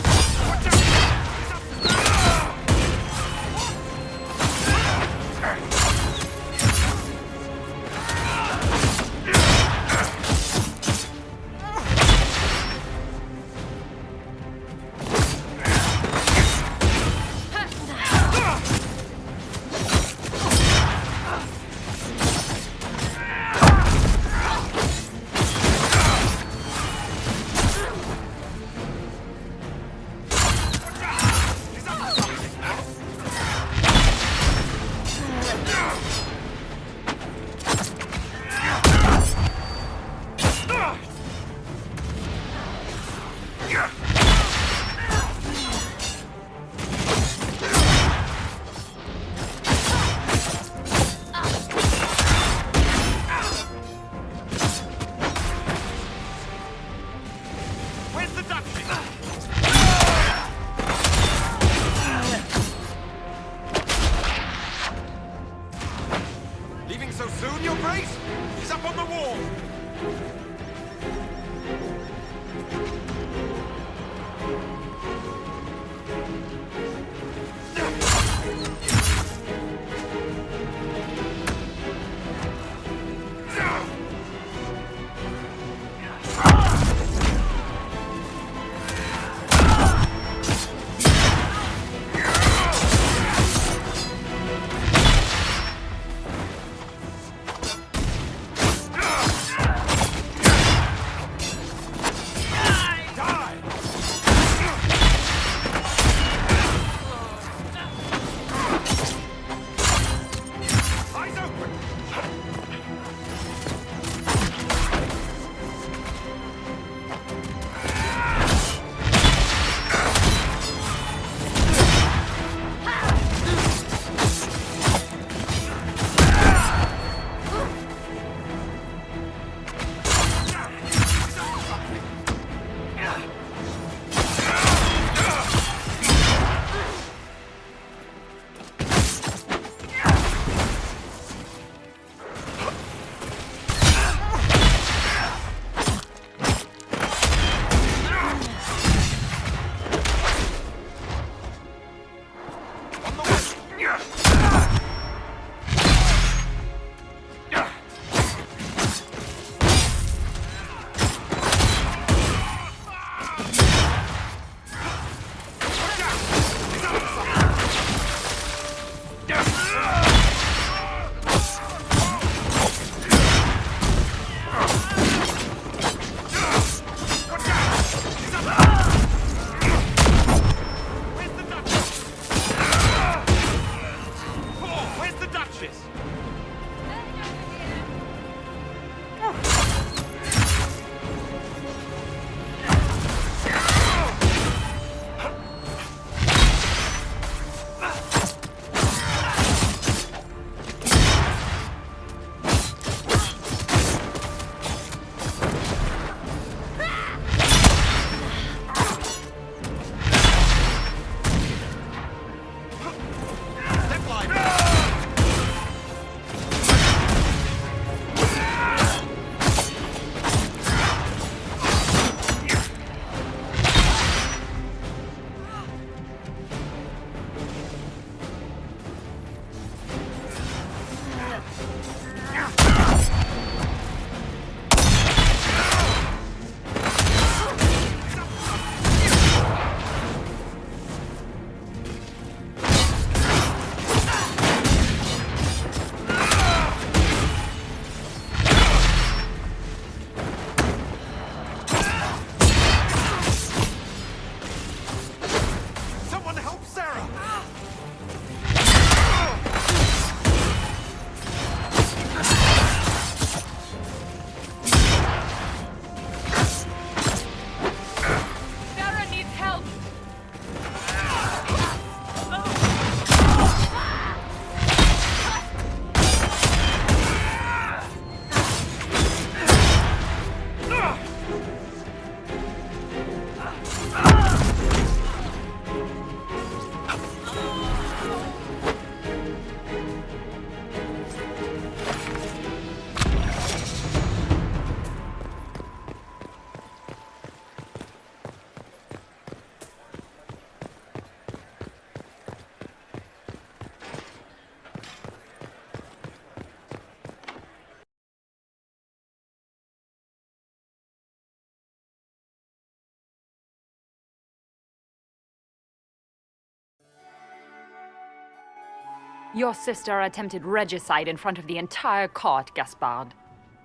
Your sister attempted regicide in front of the entire court, Gaspard.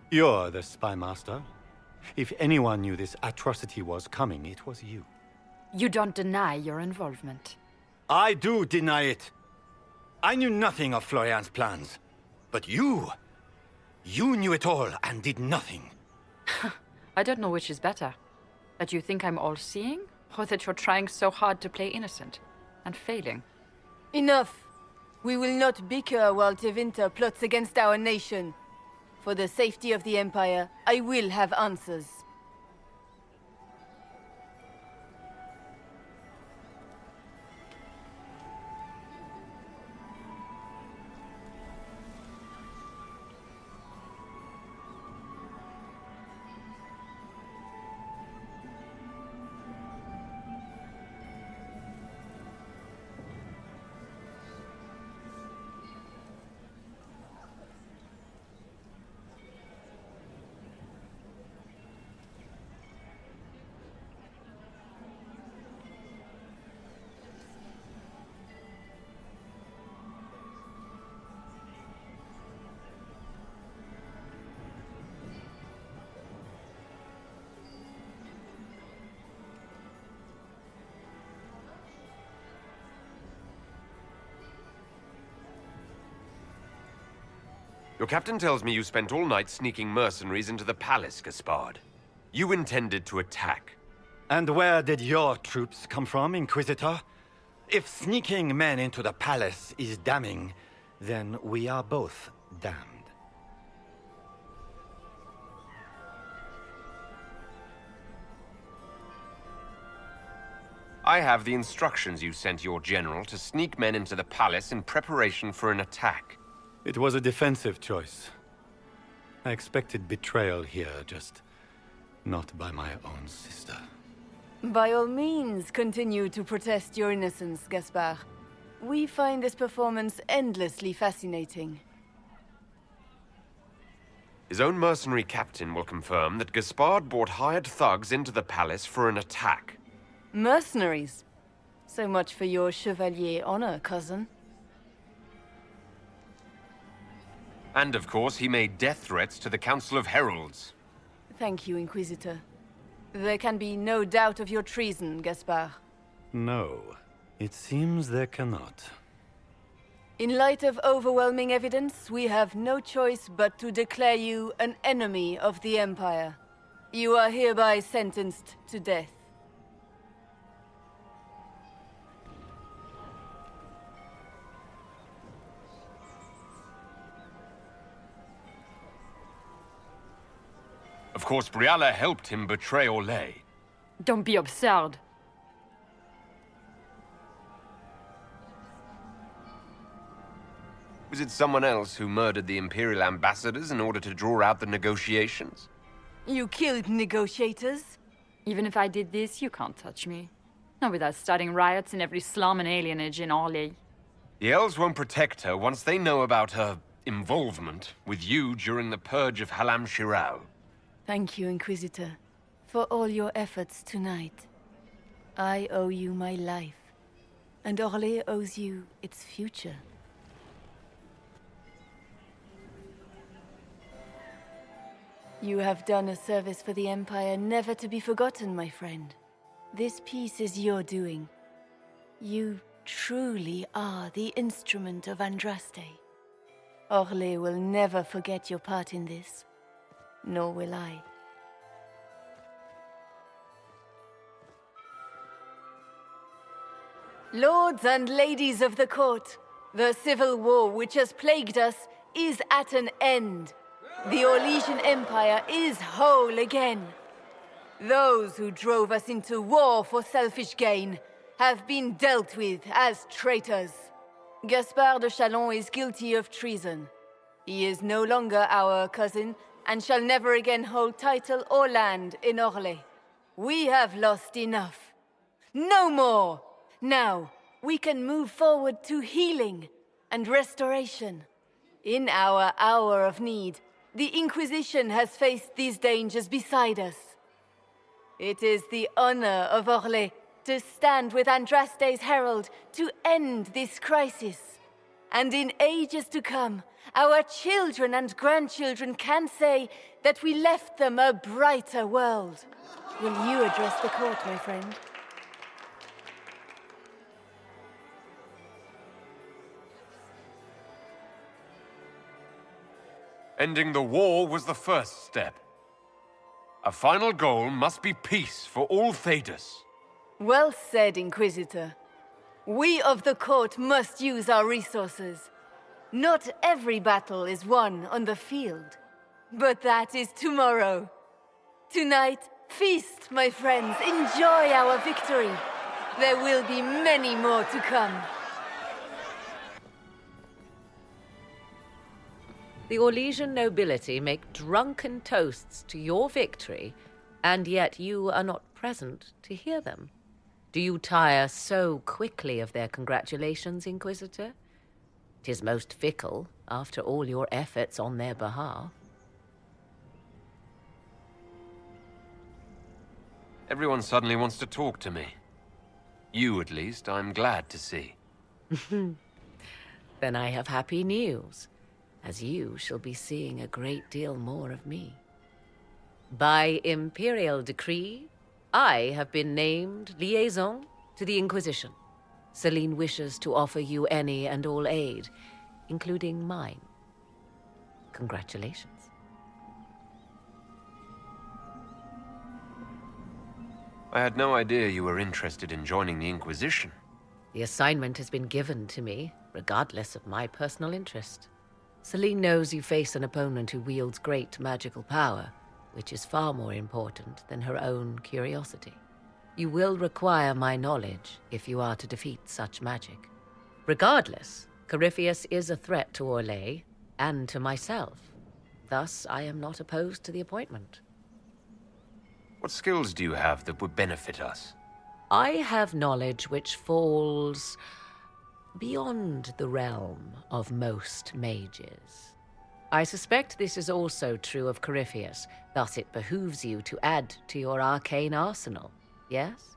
You're the spy master. If anyone knew this atrocity was coming, it was you. You don't deny your involvement. I do deny it. I knew nothing of Florian's plans. But you knew it all and did nothing. I don't know which is better. That you think I'm all-seeing, or that you're trying so hard to play innocent and failing. Enough! We will not bicker while Tevinter plots against our nation. For the safety of the Empire, I will have answers. Your captain tells me you spent all night sneaking mercenaries into the palace, Gaspard. You intended to attack. And where did your troops come from, Inquisitor? If sneaking men into the palace is damning, then we are both damned. I have the instructions you sent your general to sneak men into the palace in preparation for an attack. It was a defensive choice. I expected betrayal here, just not by my own sister. By all means, continue to protest your innocence, Gaspard. We find this performance endlessly fascinating. His own mercenary captain will confirm that Gaspard brought hired thugs into the palace for an attack. Mercenaries? So much for your chevalier honor, cousin. And of course, he made death threats to the Council of Heralds. Thank you, Inquisitor. There can be no doubt of your treason, Gaspard. No, it seems there cannot. In light of overwhelming evidence, we have no choice but to declare you an enemy of the Empire. You are hereby sentenced to death. Of course, Briala helped him betray Orlais'de. Don't be absurd. Was it someone else who murdered the Imperial ambassadors in order to draw out the negotiations? You killed negotiators? Even if I did this, you can't touch me. Not without starting riots in every slum and alienage in Orlais'de. The elves won't protect her once they know about her involvement with you during the purge of Halam Shiral. Thank you, Inquisitor, for all your efforts tonight. I owe you my life, and Orlais'de owes you its future. You have done a service for the Empire never to be forgotten, my friend. This piece is your doing. You truly are the instrument of Andraste. Orlais'de will never forget your part in this. Nor will I. Lords and ladies of the court, the civil war which has plagued us is at an end. The Orlaisian Empire is whole again. Those who drove us into war for selfish gain have been dealt with as traitors. Gaspard de Chalon is guilty of treason. He is no longer our cousin, and shall never again hold title or land in Orlais'de. We have lost enough. No more! Now, we can move forward to healing and restoration. In our hour of need, the Inquisition has faced these dangers beside us. It is the honor of Orlais'de to stand with Andraste's herald to end this crisis. And in ages to come, our children and grandchildren can say that we left them a brighter world. Will you address the court, my friend? Ending the war was the first step. A final goal must be peace for all Thedas. Well said, Inquisitor. We of the court must use our resources. Not every battle is won on the field, but that is tomorrow. Tonight, feast, my friends. Enjoy our victory. There will be many more to come. The Orlaisian nobility make drunken toasts to your victory, and yet you are not present to hear them. Do you tire so quickly of their congratulations, Inquisitor? 'Tis most fickle, after all your efforts on their behalf. Everyone suddenly wants to talk to me. You, at least, I'm glad to see. Then I have happy news, as you shall be seeing a great deal more of me. By imperial decree, I have been named liaison to the Inquisition. Selene wishes to offer you any and all aid, including mine. Congratulations. I had no idea you were interested in joining the Inquisition. The assignment has been given to me, regardless of my personal interest. Selene knows you face an opponent who wields great magical power, which is far more important than her own curiosity. You will require my knowledge if you are to defeat such magic. Regardless, Corypheus is a threat to Orlais and to myself. Thus, I am not opposed to the appointment. What skills do you have that would benefit us? I have knowledge which falls beyond the realm of most mages. I suspect this is also true of Corypheus, thus it behooves you to add to your arcane arsenal, yes?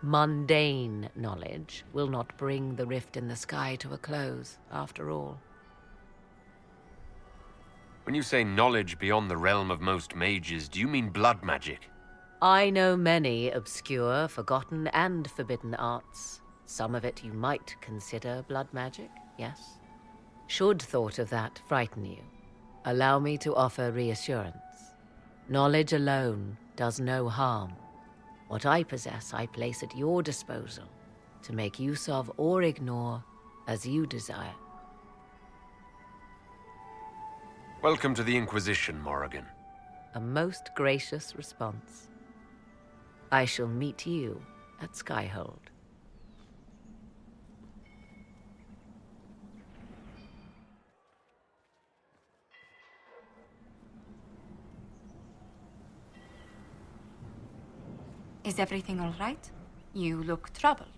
Mundane knowledge will not bring the rift in the sky to a close, after all. When you say knowledge beyond the realm of most mages, do you mean blood magic? I know many obscure, forgotten, and forbidden arts. Some of it you might consider blood magic, yes? Should thought of that frighten you, allow me to offer reassurance. Knowledge alone does no harm. What I possess, I place at your disposal to make use of or ignore as you desire. Welcome to the Inquisition, Morrigan. A most gracious response. I shall meet you at Skyhold. Is everything all right? You look troubled.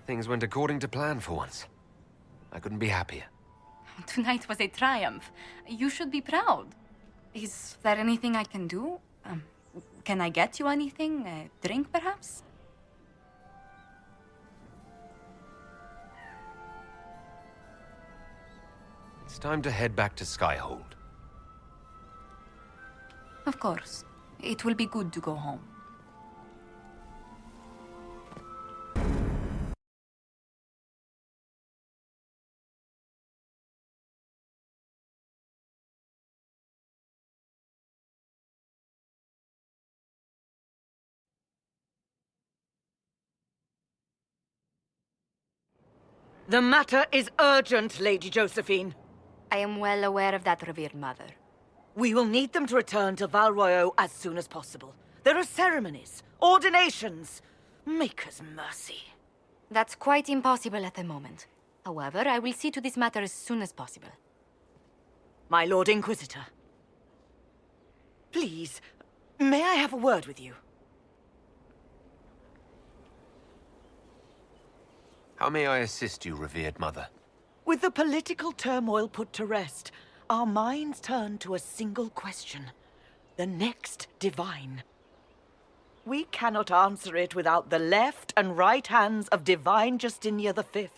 Things went according to plan for once. I couldn't be happier. Tonight was a triumph. You should be proud. Is there anything I can do? Can I get you anything? A drink, perhaps? It's time to head back to Skyhold. Of course. It will be good to go home. The matter is urgent, Lady Josephine. I am well aware of that, revered mother. We will need them to return to Val Royeaux as soon as possible. There are ceremonies, ordinations. Maker's mercy. That's quite impossible at the moment. However, I will see to this matter as soon as possible. My Lord Inquisitor. Please, may I have a word with you? How may I assist you, revered mother? With the political turmoil put to rest, our minds turn to a single question. The next divine. We cannot answer it without the left and right hands of Divine Justinia V.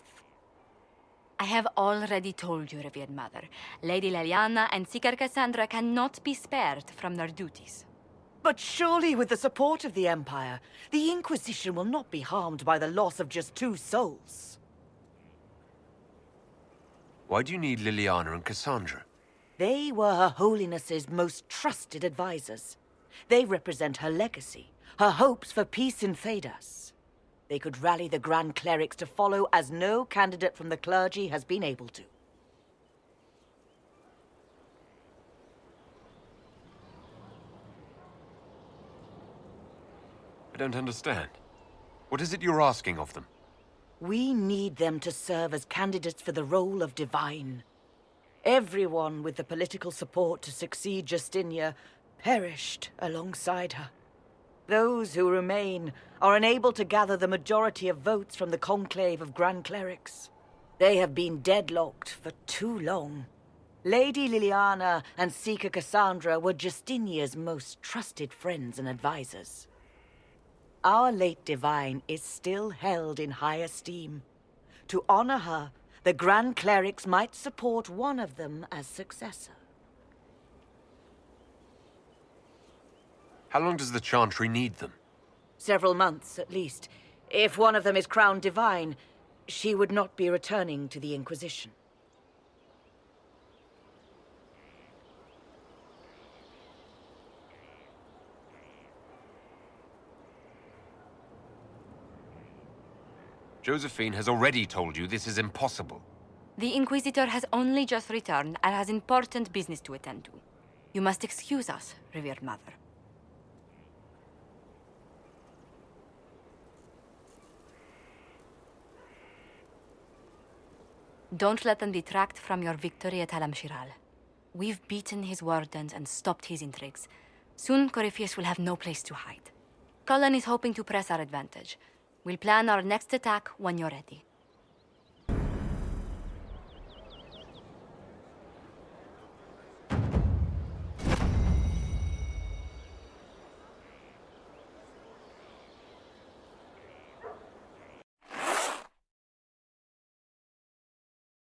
I have already told you, revered mother. Lady Leliana and Seeker Cassandra cannot be spared from their duties. But surely with the support of the Empire, the Inquisition will not be harmed by the loss of just 2 souls. Why do you need Liliana and Cassandra? They were Her Holiness's most trusted advisors. They represent her legacy, her hopes for peace in Thedas. They could rally the Grand Clerics to follow as no candidate from the clergy has been able to. I don't understand. What is it you're asking of them? We need them to serve as candidates for the role of Divine. Everyone with the political support to succeed Justinia perished alongside her. Those who remain are unable to gather the majority of votes from the conclave of Grand Clerics. They have been deadlocked for too long. Lady Liliana and Seeker Cassandra were Justinia's most trusted friends and advisors. Our late Divine is still held in high esteem. To honor her, the Grand Clerics might support one of them as successor. How long does the Chantry need them? Several months, at least. If one of them is crowned Divine, she would not be returning to the Inquisition. Josephine has already told you this is impossible. The Inquisitor has only just returned and has important business to attend to. You must excuse us, revered mother. Don't let them detract from your victory at Halamshiral. We've beaten his wardens and stopped his intrigues. Soon, Corypheus will have no place to hide. Cullen is hoping to press our advantage. We'll plan our next attack when you're ready.